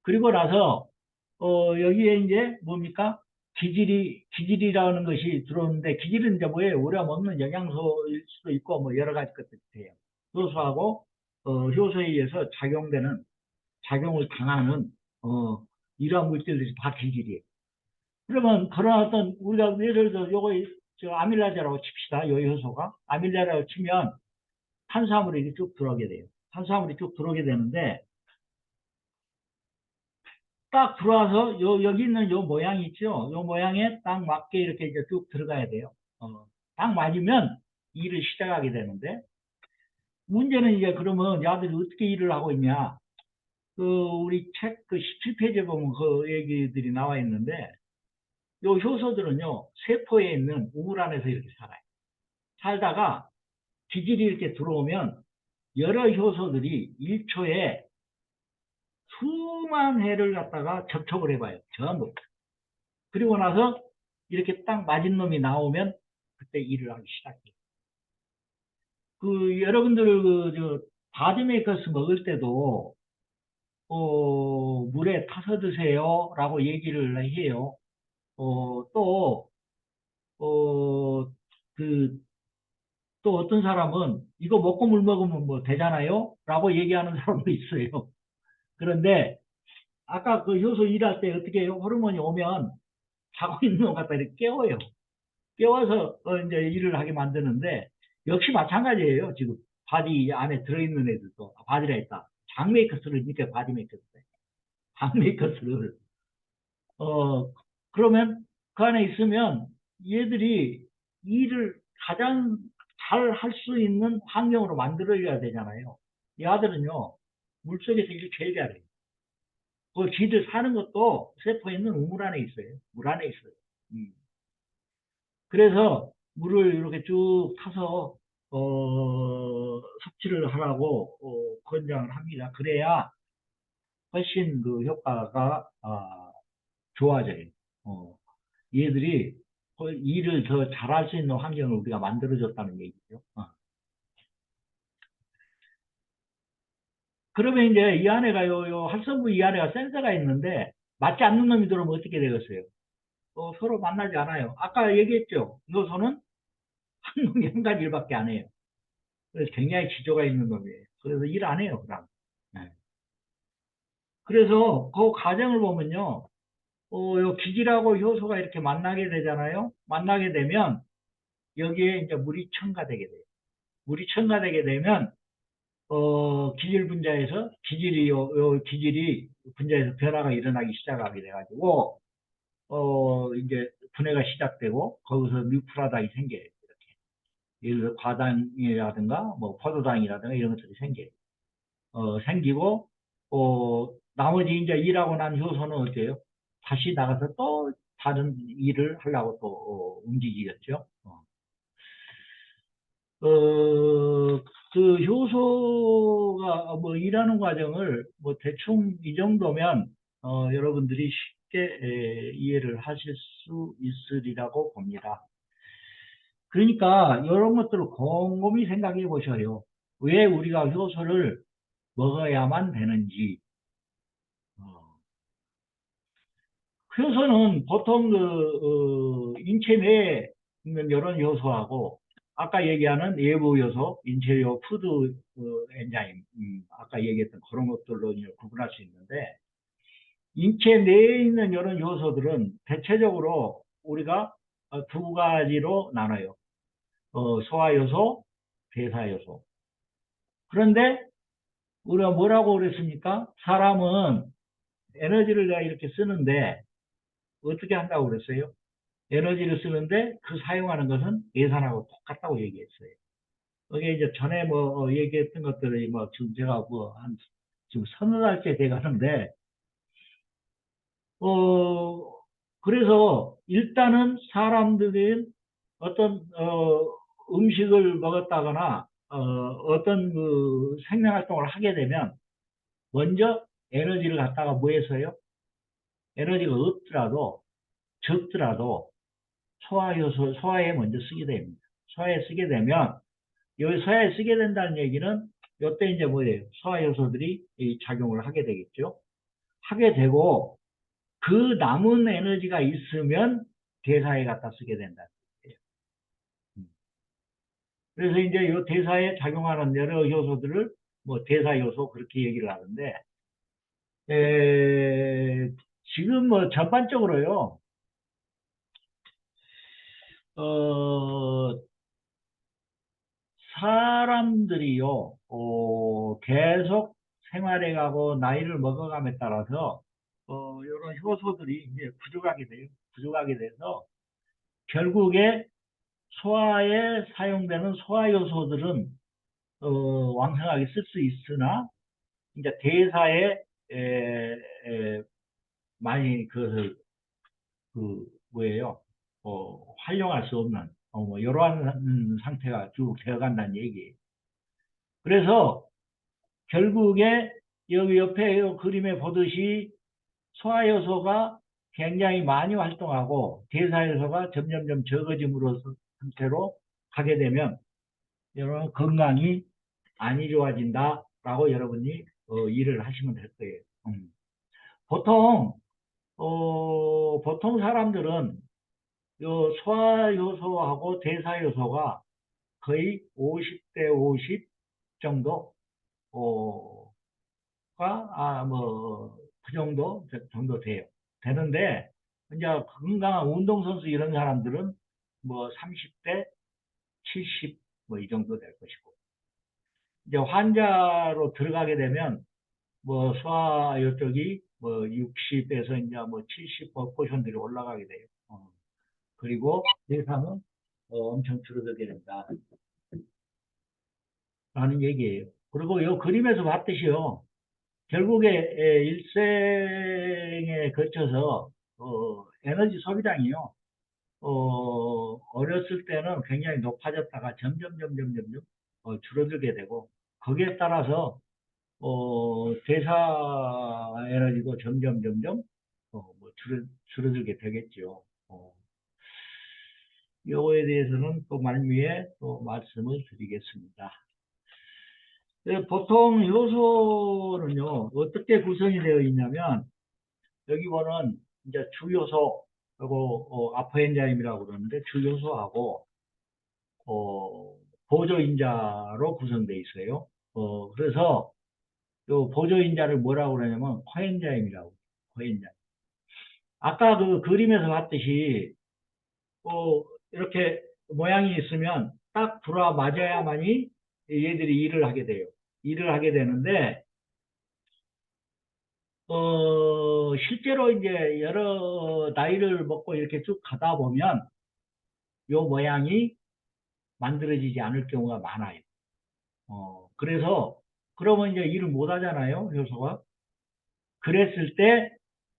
B: 그리고 나서 여기에 이제 뭡니까? 기질이라는 것이 들어오는데 기질은 이제 뭐예요? 우리가 먹는 영양소일 수도 있고 뭐 여러 가지 것들이 돼요. 효소하고 효소에 의해서 작용을 당하는 이러한 물질들이 다 기질이에요. 그러면 그런 어떤 우리가 예를 들어 요거 저 아밀라제라고 칩시다. 요 효소가 아밀라제라고 치면 탄수화물이 이렇게 쭉 들어오게 돼요. 탄수화물이 쭉 들어오게 되는데 딱 들어와서 여기 있는 요 모양이 있죠. 요 모양에 딱 맞게 이렇게 이제 쭉 들어가야 돼요. 딱 맞으면 일을 시작하게 되는데 문제는 이제 그러면 야들이 어떻게 일을 하고 있냐? 그 우리 책 그 17페이지에 보면 그 얘기들이 나와 있는데 요 효소들은요 세포에 있는 우물 안에서 이렇게 살아요. 살다가 기질이 이렇게 들어오면 여러 효소들이 1초에 수만 회를 갖다가 접촉을 해봐요. 전부. 그리고 나서 이렇게 딱 맞은 놈이 나오면 그때 일을 하기 시작해요. 그 여러분들 저 바디메이커스 먹을 때도 물에 타서 드세요라고 얘기를 해요. 또 그 또 어떤 사람은 이거 먹고 물 먹으면 뭐 되잖아요? 라고 얘기하는 사람도 있어요. 그런데 아까 그 효소 일할 때 어떻게 해요? 호르몬이 오면 자고 있는 것 같다 이렇게 깨워요. 깨워서 이제 일을 하게 만드는데 역시 마찬가지예요. 지금 바디 안에 들어있는 애들도 바디라 했다. 장메이커스를 이렇게 바디 메이커스. 장메이커스를 그러면 그 안에 있으면 얘들이 일을 가장 잘 할 수 있는 환경으로 만들어야 되잖아요. 이 아들은요 물속에서 일을 제일 잘해요. 그 쥐들 사는 것도 세포에 있는 우물 안에 있어요. 물 안에 있어요. 음. 그래서 물을 이렇게 쭉 타서 섭취를 하라고 권장을 합니다. 그래야 훨씬 그 효과가 좋아져요. 어, 얘들이 일을 더 잘할 수 있는 환경을 우리가 만들어줬다는 얘기죠. 그러면 이제 이 안에가 요 활성부 이 안에가 센서가 있는데 맞지 않는 놈이 들어오면 어떻게 되겠어요? 서로 만나지 않아요. 아까 얘기했죠. 요소는 한 놈이 한 가지 일밖에 안 해요. 그래서 굉장히 지조가 있는 놈이에요. 그래서 일 안 해요, 그럼. 네. 그래서 그 과정을 보면요. 요 기질하고 효소가 이렇게 만나게 되잖아요. 만나게 되면 여기에 이제 물이 첨가되게 돼요. 물이 첨가되게 되면 기질 분자에서 요 기질이 분자에서 변화가 일어나기 시작하게 돼가지고 이제 분해가 시작되고 거기서 뉴프라당이 생겨요. 이렇게. 예를 들어 과당이라든가 뭐 포도당이라든가 이런 것들이 생겨요. 생기고 나머지 이제 일하고 난 효소는 어때요? 다시 나가서 또 다른 일을 하려고 또 움직이겠죠. 그 효소가 뭐 일하는 과정을 뭐 대충 이 정도면 여러분들이 쉽게 이해를 하실 수 있으리라고 봅니다. 그러니까 이런 것들을 곰곰이 생각해 보셔요. 왜 우리가 효소를 먹어야만 되는지. 어, 효소는 보통 인체 내에 있는 이런 효소하고 아까 얘기하는 외부 효소, 인체요 푸드 엔자임, 아까 얘기했던 그런 것들로 이제 구분할 수 있는데 인체 내에 있는 이런 요소들은 대체적으로 우리가 두 가지로 나눠요. 소화요소, 대사요소. 그런데 우리가 뭐라고 그랬습니까? 사람은 에너지를 내가 이렇게 쓰는데 어떻게 한다고 그랬어요? 에너지를 쓰는데 그 사용하는 것은 예산하고 똑같다고 얘기했어요. 그게 이제 전에 뭐 얘기했던 것들이 뭐 지금 제가 뭐 한 지금 서너 달째 돼 가는데 그래서 일단은 사람들이 어떤 음식을 먹었다거나 어떤 그 생명 활동을 하게 되면 먼저 에너지를 갖다가 뭐 해서요? 에너지가 없더라도 적더라도 소화효소, 소화에 먼저 쓰게 됩니다. 소화에 쓰게 되면 여기 소화에 쓰게 된다는 얘기는 이때 이제 뭐예요? 소화효소들이 이 작용을 하게 되겠죠. 하게 되고 그 남은 에너지가 있으면 대사에 갖다 쓰게 된다. 그래서 이제 이 대사에 작용하는 여러 요소들을 뭐 대사 요소 그렇게 얘기를 하는데 에, 지금 뭐 전반적으로요. 어, 사람들이요, 계속 생활해 가고 나이를 먹어감에 따라서, 이런 효소들이 이제 부족하게 돼요. 부족하게 돼서, 결국에 소화에 사용되는 소화 요소들은, 왕성하게 쓸 수 있으나, 이제 대사에, 에, 에, 많이 뭐예요? 활용할 수 없는, 뭐, 이러한 상태가 쭉 되어 간다는 얘기예요. 그래서, 결국에 여기 옆에 이 그림에 보듯이 소화효소가 굉장히 많이 활동하고 대사효소가 점점점 적어짐으로 상태로 가게 되면 여러분 건강이 안 좋아진다라고 여러분이 일을 하시면 될 거예요. 보통 보통 사람들은 요 소화효소하고 대사효소가 거의 50대 50 정도 그 정도 돼요. 되는데, 이제 건강한 운동선수 이런 사람들은 뭐 30대 70, 뭐 이 정도 될 것이고. 이제 환자로 들어가게 되면, 뭐 소화 요쪽이 뭐 60에서 이제 뭐 70 포션들이 올라가게 돼요. 그리고 대상은 엄청 줄어들게 된다. 라는 얘기예요. 그리고 이 그림에서 봤듯이요. 결국에 일생에 거쳐서 에너지 소비량이요. 어렸을 때는 굉장히 높아졌다가 점점 줄어들게 되고 거기에 따라서 대사 에너지도 점점 뭐 줄어들게 되겠죠. 요거에 대해서는 또 만유에 또 말씀을 드리겠습니다. 보통 요소는요 어떻게 구성이 되어 있냐면 여기 보는 이제 주요소, 그리고 아포엔자임이라고 그러는데 주요소하고 보조인자로 구성되어 있어요. 그래서 요 보조인자를 뭐라고 그러냐면 코엔자임이라고. 코엔자임. 아까 그 그림에서 봤듯이 이렇게 모양이 있으면 딱 들어와 맞아야만이 얘들이 일을 하게 돼요. 일을 하게 되는데 실제로 이제 여러 나이를 먹고 이렇게 쭉 가다 보면 요 모양이 만들어지지 않을 경우가 많아요. 그래서 그러면 이제 일을 못 하잖아요, 효소가. 그랬을 때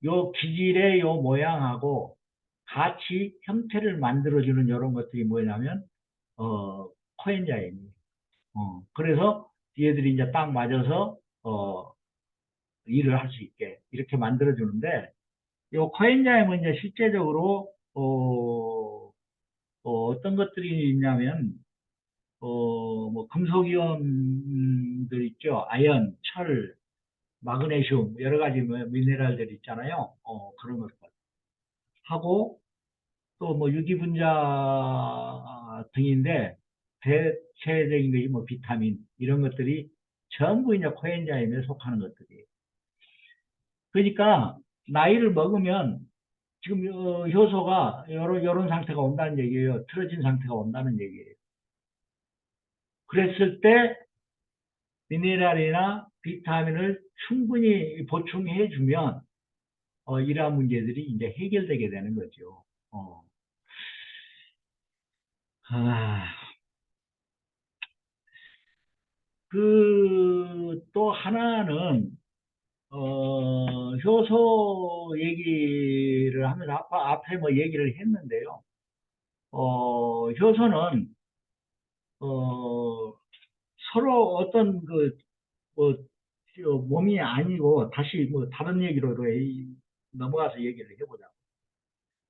B: 요 기질의 요 모양하고 같이 형태를 만들어주는 이런 것들이 뭐냐면 코엔자임이에요. 그래서 얘들이 이제 딱 맞아서 일을 할 수 있게 이렇게 만들어주는데 요 코엔자임은 이제 실제적으로 어떤 것들이 있냐면, 뭐, 금속이온들 있죠. 아연, 철, 마그네슘, 여러 가지 뭐 미네랄들 있잖아요. 그런 것들. 하고, 또 뭐 유기분자 등인데, 대체적인 것이 뭐 비타민, 이런 것들이 전부 이제 코엔자임에 속하는 것들이에요. 그러니까, 나이를 먹으면, 지금 효소가 요런 상태가 온다는 얘기예요. 틀어진 상태가 온다는 얘기예요. 그랬을 때 미네랄이나 비타민을 충분히 보충해 주면 이러한 문제들이 이제 해결되게 되는 거죠. 어. 아, 또 하나는 효소 얘기를 하면서 앞에 뭐 얘기를 했는데요. 효소는 어, 서로 어떤 뭐, 몸이 아니고 다시 뭐 다른 얘기로 넘어가서 얘기를 해보자.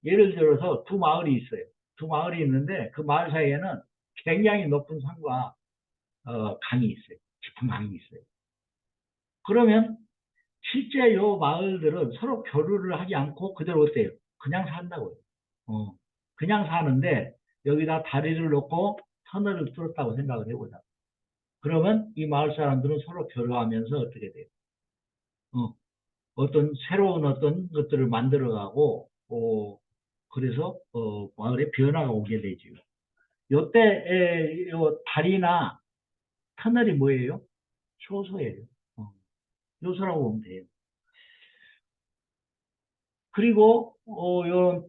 B: 예를 들어서 두 마을이 있어요. 두 마을이 있는데 그 마을 사이에는 굉장히 높은 산과 강이 있어요. 깊은 강이 있어요. 그러면 실제 요 마을들은 서로 교류를 하지 않고 그대로 어때요? 그냥 산다고요. 어, 그냥 사는데 여기다 다리를 놓고 터널을 뚫었다고 생각을 해보자. 그러면 이 마을 사람들은 서로 교류하면서 어떻게 돼요? 어떤 새로운 어떤 것들을 만들어가고, 그래서 마을에 변화가 오게 되죠. 요때 요 다리나 터널이 뭐예요? 효소예요. 어, 효소라고 보면 돼요. 그리고 요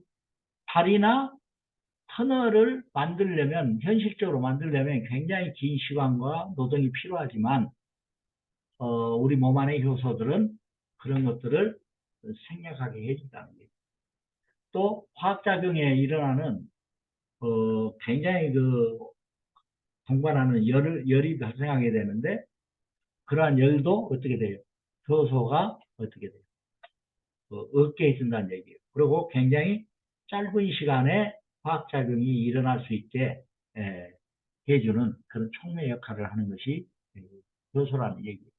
B: 다리나 터널을 만들려면 현실적으로 만들려면 굉장히 긴 시간과 노동이 필요하지만 우리 몸 안의 효소들은 그런 것들을 생략하게 해준다는 거예요. 또 화학작용에 일어나는 굉장히 동반하는 열이 발생하게 되는데, 그러한 열도 어떻게 돼요? 효소가 어떻게 돼요? 없게 해준다는 얘기예요. 그리고 굉장히 짧은 시간에 화학작용이 일어날 수 있게 해주는 그런 촉매 역할을 하는 것이 효소라는 얘기예요.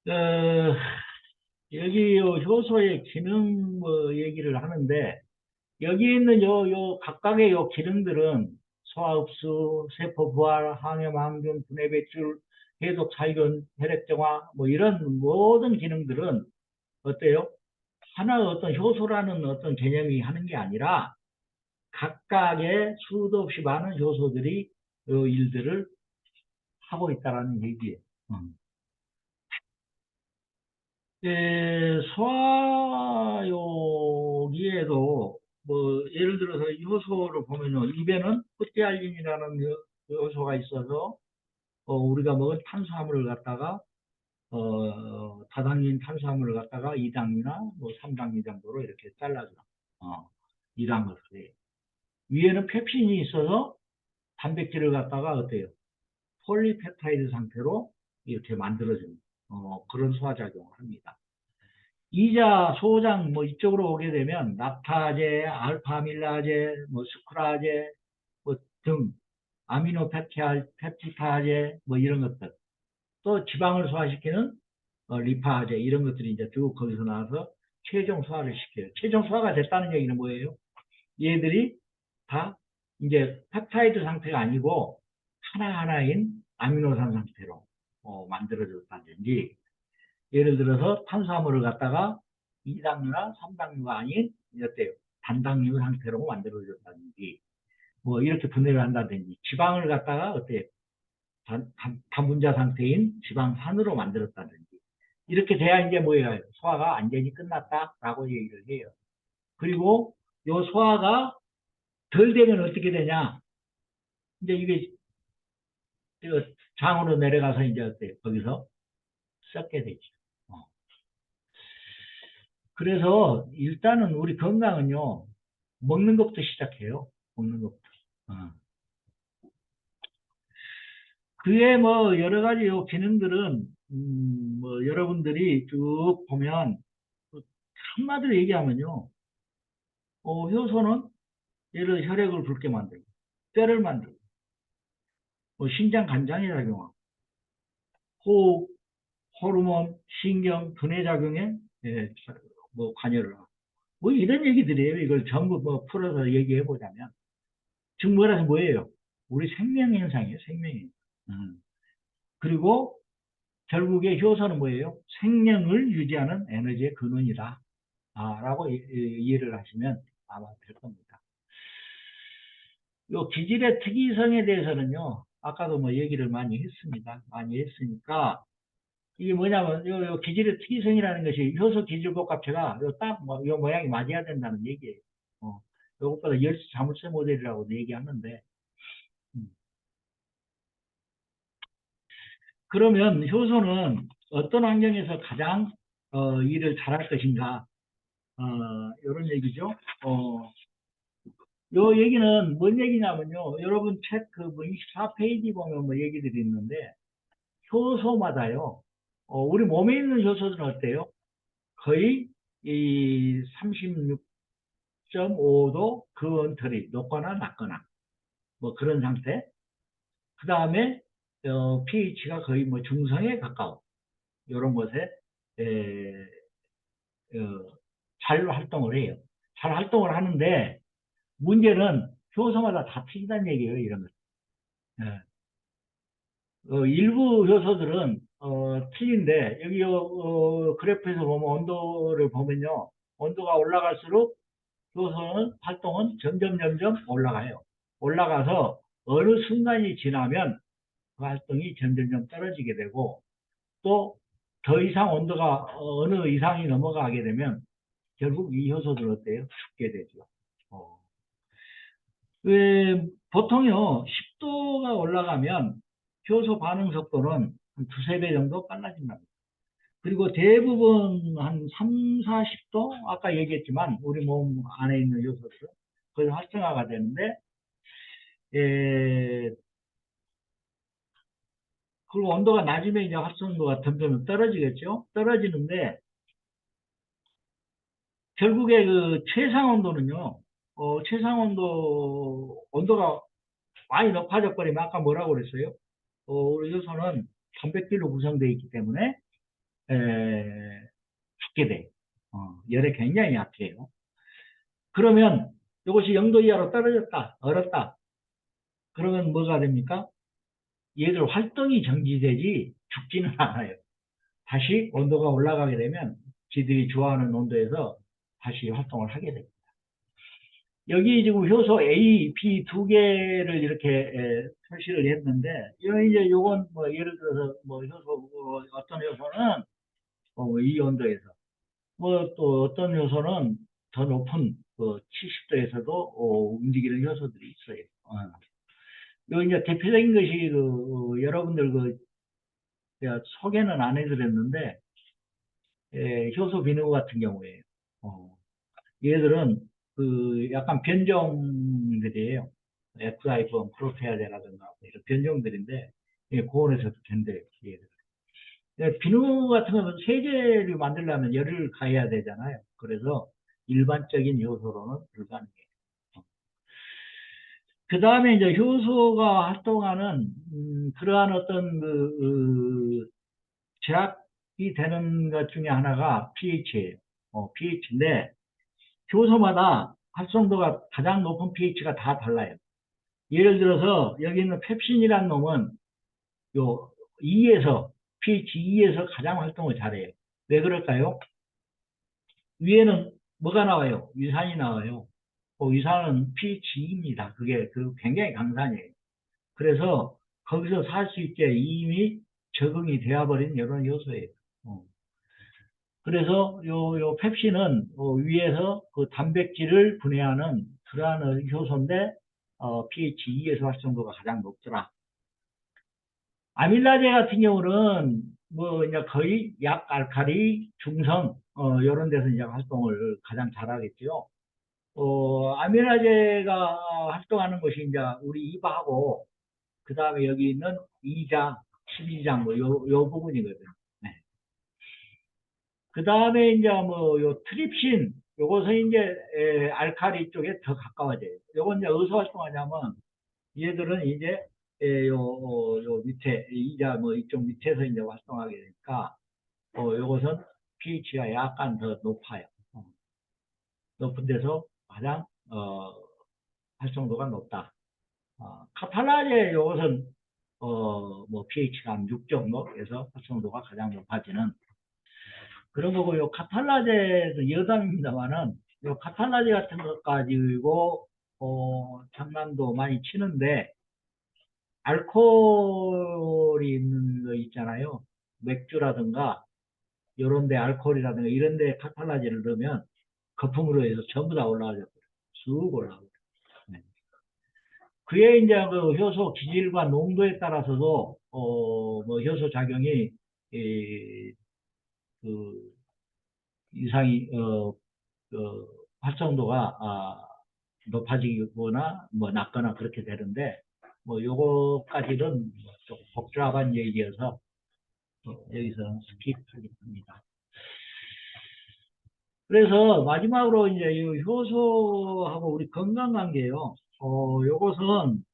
B: 어, 여기 효소의 기능 뭐 얘기를 하는데, 여기 있는 요 각각의 요 기능들은 소화흡수, 세포 부활, 항염, 항균, 분해 배출, 해독, 살균, 혈액 정화, 뭐 이런 모든 기능들은 어때요? 하나의 어떤 효소라는 어떤 개념이 하는 게 아니라 각각의 수도 없이 많은 효소들이 요 일들을 하고 있다라는 얘기예요. 소화용기에도 뭐 예를 들어서 효소를 보면요, 입에는 푸티알린이라는 효소가 있어서 우리가 먹은 탄수화물을 갖다가 다당류 탄수화물을 갖다가 2당이나 뭐 3당류 정도로 이렇게 잘라줘. 어, 2당 것을. 위에는 펩신이 있어서 단백질을 갖다가 어때요? 폴리페타이드 상태로 이렇게 만들어주는 그런 소화작용을 합니다. 이자 소장 뭐 이쪽으로 오게 되면 락타제, 알파밀라제, 뭐 스쿠라제 뭐 등 아미노 펩티타제 뭐 이런 것들, 또 지방을 소화시키는 리파제 이런 것들이 이제 쭉 거기서 나와서 최종 소화를 시켜요. 최종 소화가 됐다는 얘기는 뭐예요? 얘들이 다 이제 펩타이드 상태가 아니고 하나하나인 아미노산 상태로 만들어졌다든지, 예를 들어서 탄수화물을 갖다가 2당류나 3당류가 아닌 어때요? 단당류 상태로 만들어졌다든지, 뭐 이렇게 분해를 한다든지, 지방을 갖다가 어때요? 단분자 상태인 지방산으로 만들었다든지, 이렇게 돼야 이제 뭐예요? 소화가 완전히 끝났다라고 얘기를 해요. 그리고 요 소화가 덜 되면 어떻게 되냐? 이제 이게 장으로 내려가서 이제 어때요? 거기서 썩게 되죠. 어. 그래서 일단은 우리 건강은요, 먹는 것부터 시작해요. 먹는 것부터. 어. 그에 뭐 여러 가지 요 기능들은 뭐 여러분들이 쭉 보면 한마디로 얘기하면요, 효소는 예를 들어 혈액을 붉게 만들고, 뼈를 만들고, 신장 간장에 작용하고, 호흡, 호르몬, 신경, 두뇌 작용에 관여를 하고, 이런 얘기들이에요. 이걸 전부 풀어서 얘기해 보자면. 즉, 뭐라서 뭐예요? 우리 생명현상이에요, 생명현상. 그리고 결국에 효소는 뭐예요? 생명을 유지하는 에너지의 근원이다. 라고 이해를 하시면 아마 될 겁니다. 요 기질의 특이성에 대해서는요, 아까도 얘기를 많이 했습니다. 많이 했으니까, 이게 뭐냐면, 요 기질의 특이성이라는 것이 효소 기질 복합체가 요 모양이 맞아야 된다는 얘기예요. 요것보다 열수 자물쇠 모델이라고 얘기하는데, 음. 그러면 효소는 어떤 환경에서 가장, 일을 잘할 것인가, 이런 얘기죠. 요 얘기는 뭔 얘기냐면요. 여러분 책 24페이지 보면 얘기들이 있는데, 효소마다요. 우리 몸에 있는 효소들은 어때요? 거의 이 36.5도 그 언터리, 높거나 낮거나, 그런 상태. 그 다음에, pH가 거의 중성에 가까워. 이런 것에, 에, 잘 활동을 해요. 잘 활동을 하는데, 문제는 효소마다 다 틀리다는 얘기예요, 이런 거. 예. 일부 효소들은 틀린데 여기 그래프에서 보면 온도를 보면요. 온도가 올라갈수록 효소는 활동은 점점 올라가요. 올라가서 어느 순간이 지나면 그 활동이 점점 떨어지게 되고 또 더 이상 온도가 어느 이상이 넘어가게 되면 결국 이 효소들은 어때요? 죽게 되죠. 어. 보통요, 10도가 올라가면 효소 반응 속도는 한 두세 배 정도 빨라진답니다. 그리고 대부분 한 3, 40도? 아까 얘기했지만, 우리 몸 안에 있는 요소들은 거의 활성화가 되는데, 예, 그리고 온도가 낮으면 이제 활성도가 점점 떨어지겠죠? 떨어지는데, 결국에 그 최상 온도는요, 온도가 많이 높아져 버리면 아까 뭐라고 그랬어요? 우리 효소는 단백질로 구성되어 있기 때문에 죽게 돼. 열에 굉장히 약해요. 그러면 이것이 0도 이하로 떨어졌다, 얼었다. 그러면 뭐가 됩니까? 얘들 활동이 정지되지 죽지는 않아요. 다시 온도가 올라가게 되면 지들이 좋아하는 온도에서 다시 활동을 하게 됩니다. 여기 지금 효소 A, B 두 개를 이렇게 표시를 했는데, 이제 요건 예를 들어서 효소, 어떤 효소는 이 온도에서, 또 어떤 효소는 더 높은 70도에서도 움직이는 효소들이 있어요. 요 이제 대표적인 것이 여러분들 제가 소개는 안 해드렸는데, 효소 비누 같은 경우에요. 얘들은 약간 변종들이에요. FIV, 프로테아제라든가 이런 변종들인데 고온에서도 된대요. 얘들. 비누 같은 거는 세제를 만들려면 열을 가해야 되잖아요. 그래서 일반적인 효소로는 불가능해요. 그 다음에 이제 효소가 활동하는 그러한 어떤 제약이 되는 것 중에 하나가 pH예요. pH인데 효소마다 활성도가 가장 높은 pH가 다 달라요. 예를 들어서 여기 있는 펩신이라는 놈은 요 2에서 pH 2에서 가장 활동을 잘해요. 왜 그럴까요? 위에는 뭐가 나와요? 위산이 나와요. 위산은 pH 2입니다. 그게 굉장히 강산이에요. 그래서 거기서 살 수 있게 이미 적응이 되어버린 이런 요소예요. 그래서 요 펩신은 위에서 그 단백질을 분해하는 그러한 효소인데 pH 2에서 활성도가 가장 높더라. 아밀라제 같은 경우는 이제 거의 약 알칼리 중성 이런 데서 이제 활동을 가장 잘하겠죠. 아밀라제가 활동하는 것이 이제 우리 이바하고 그 다음에 여기 있는 2장, 12장 요 부분이거든요. 네. 그 다음에 이제 요 트립신 요것은 이제 알칼리 쪽에 더 가까워져요. 요건 이제 어디서 활동하냐면 얘들은 이제 요 밑에 이자 뭐 이쪽 밑에서 이제 활동하게 되니까 요것은 pH가 약간 더 높아요. 높은 데서 가장 활성도가 높다. 카탈라제 요것은 뭐 pH가 한 6 정도에서 활성도가 가장 높아지는 그런 거고 요 카탈라제도 여담입니다만은 요 카탈라제 같은 것 가지고 장난도 많이 치는데 알코올이 있는 거 있잖아요. 맥주라든가 요런 데 알코올이라든가 이런 데 카탈라제를 넣으면 거품으로 해서 전부 다 올라가죠. 쑥 올라가고. 네. 그에 이제 그 효소 기질과 농도에 따라서도 뭐 효소 작용이 그 이상이 활성도가 높아지거나 뭐 낮거나 그렇게 되는데 뭐 요거까지는 좀 복잡한 얘기여서 여기서 스킵하겠습니다. 그래서 마지막으로 이제 이 효소하고 우리 건강 관계요. 요것은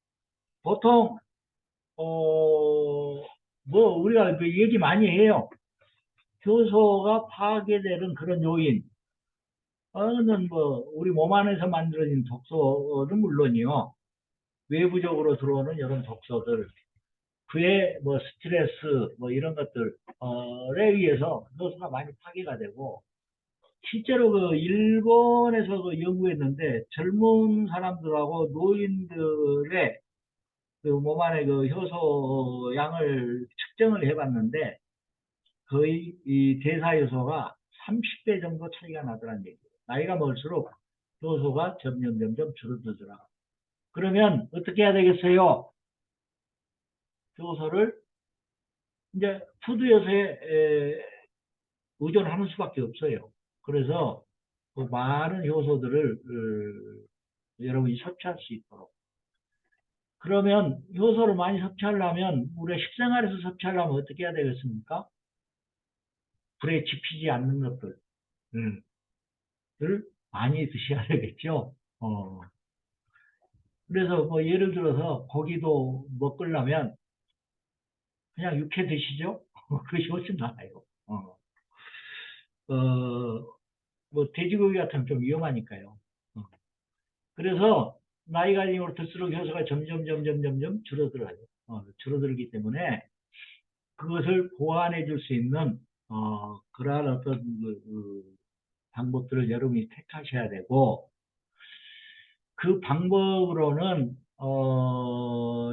B: 보통 뭐 우리가 그 얘기 많이 해요. 효소가 파괴되는 그런 요인. 는 뭐 우리 몸 안에서 만들어진 독소는 물론이요. 외부적으로 들어오는 이런 독소들, 그의 뭐 스트레스 뭐 이런 것들에 의해서 효소가 많이 파괴가 되고 실제로 그 일본에서 그 연구했는데 젊은 사람들하고 노인들의 그 몸 안에 그 효소 양을 측정을 해봤는데 거의 이 대사 효소가 30배 정도 차이가 나더란 얘기예요. 나이가 먹을수록 효소가 점점 줄어들더라. 그러면 어떻게 해야 되겠어요? 효소를 이제 푸드 요소에 의존하는 수밖에 없어요. 그래서 그 많은 효소들을 여러분이 섭취할 수 있도록. 그러면 효소를 많이 섭취하려면 우리가 식생활에서 섭취하려면 어떻게 해야 되겠습니까? 불에 지피지 않는 것들을 많이 드셔야 되겠죠. 그래서 뭐 예를 들어서 고기도 먹으려면 그냥 육회 드시죠. 그것이 훨씬 나아요. 뭐 돼지고기 같으면 좀 위험하니까요. 그래서 나이가 들수록 효소가 점점 줄어들어요. 줄어들기 때문에 그것을 보완해 줄 수 있는 그러한 어떤 방법들을 여러분이 택하셔야 되고 그 방법으로는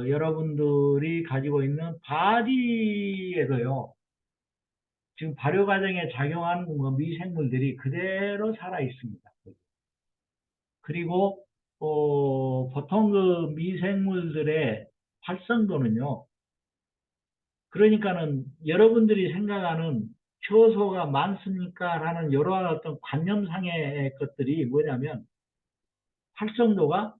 B: 여러분들이 가지고 있는 바디에도요. 지금 발효 과정에 작용하는 뭐 미생물들이 그대로 살아 있습니다. 그리고 보통 그 미생물들의 활성도는요. 그러니까는 여러분들이 생각하는 효소가 많습니까? 라는 여러 어떤 관념상의 것들이 뭐냐면 활성도가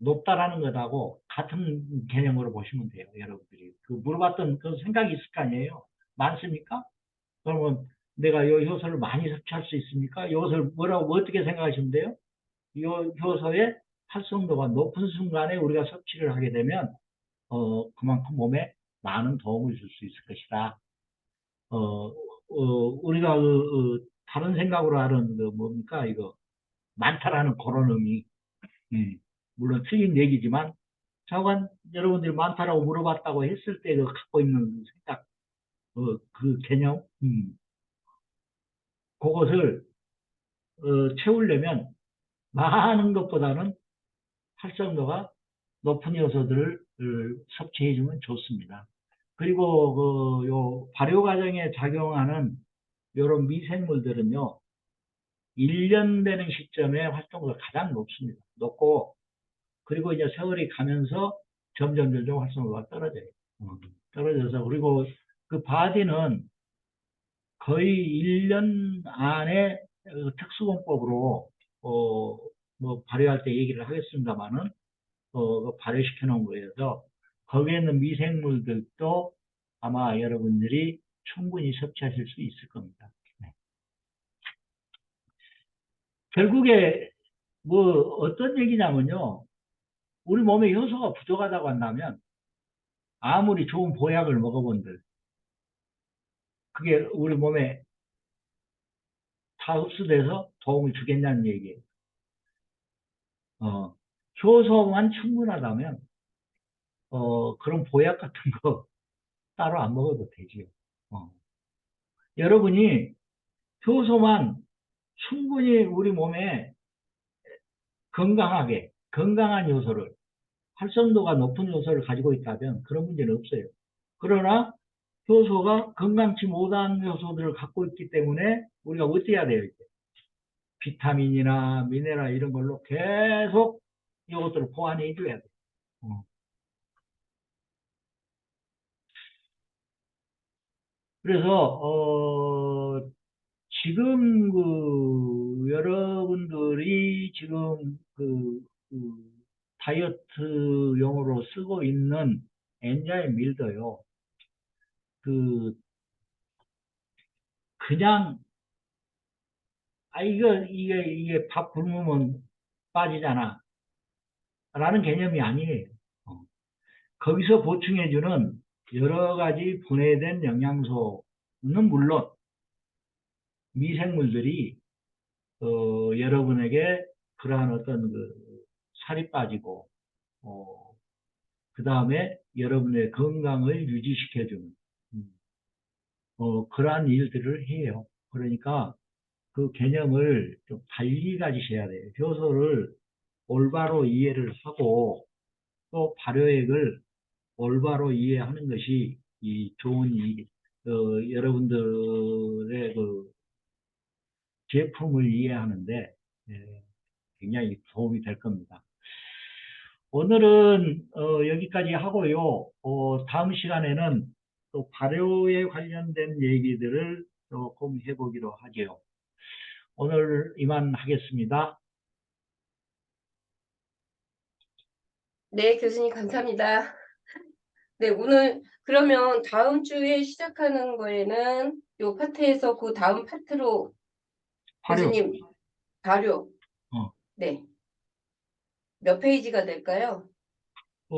B: 높다라는 것하고 같은 개념으로 보시면 돼요. 여러분들이. 그 물어봤던 그 생각이 있을 거 아니에요? 많습니까? 그러면 내가 이 효소를 많이 섭취할 수 있습니까? 이것을 뭐라고 어떻게 생각하시면 돼요? 이 효소의 활성도가 높은 순간에 우리가 섭취를 하게 되면 그만큼 몸에 많은 도움을 줄 수 있을 것이다. 우리가 다른 생각으로 하는 그 뭡니까 이거 많다라는 그런 의미. 물론 틀린 얘기지만 자관 여러분들이 많다라고 물어봤다고 했을 때 그 갖고 있는 생각 그 개념 그것을 채우려면 많은 것보다는 활성도가 높은 요소들을 섭취해 주면 좋습니다. 그리고 요 발효 과정에 작용하는 이런 미생물들은요. 1년 되는 시점에 활성도가 가장 높습니다. 높고 그리고 이제 세월이 가면서 점점 활성도가 떨어져요. 떨어져서 그리고 그 바디는 거의 1년 안에 특수공법으로 뭐 발효할 때 얘기를 하겠습니다만은 발효시켜 놓은 거여서 거기에 있는 미생물들도 아마 여러분들이 충분히 섭취하실 수 있을 겁니다. 네. 결국에 뭐 어떤 얘기냐면요. 우리 몸에 효소가 부족하다고 한다면 아무리 좋은 보약을 먹어본들 그게 우리 몸에 다 흡수돼서 도움을 주겠냐는 얘기예요. 어, 효소만 충분하다면 그런 보약 같은 거 따로 안 먹어도 되지요. 어. 여러분이 효소만 충분히 우리 몸에 건강하게 건강한 요소를 활성도가 높은 요소를 가지고 있다면 그런 문제는 없어요. 그러나 효소가 건강치 못한 요소들을 갖고 있기 때문에 우리가 어떻게 해야 돼요? 이제? 비타민이나 미네랄 이런 걸로 계속 이것들을 보완해 줘야 돼요. 어. 그래서 지금 여러분들이 지금 그 다이어트용으로 쓰고 있는 엔자임 밀도요. 그 그냥 이게 밥 굶으면 빠지잖아 라는 개념이 아니에요. 어. 거기서 보충해주는 여러 가지 분해된 영양소는 물론 미생물들이 여러분에게 그러한 어떤 살이 빠지고 그 다음에 여러분의 건강을 유지시켜주는 음, 그러한 일들을 해요. 그러니까 그 개념을 좀 달리 가지셔야 돼요. 효소를 올바로 이해를 하고 또 발효액을 올바로 이해하는 것이 이 좋은 여러분들의 그 제품을 이해하는데 예, 굉장히 도움이 될 겁니다. 오늘은 여기까지 하고요. 다음 시간에는 또 발효에 관련된 얘기들을 조금 해보기로 하죠. 오늘 이만 하겠습니다.
A: 네, 교수님 감사합니다. 네, 오늘 그러면 다음 주에 시작하는 거에는 요 파트에서 그 다음 파트로
B: 발효,
A: 교수님 발효.
B: 어,
A: 네, 몇 페이지가 될까요?
B: 어,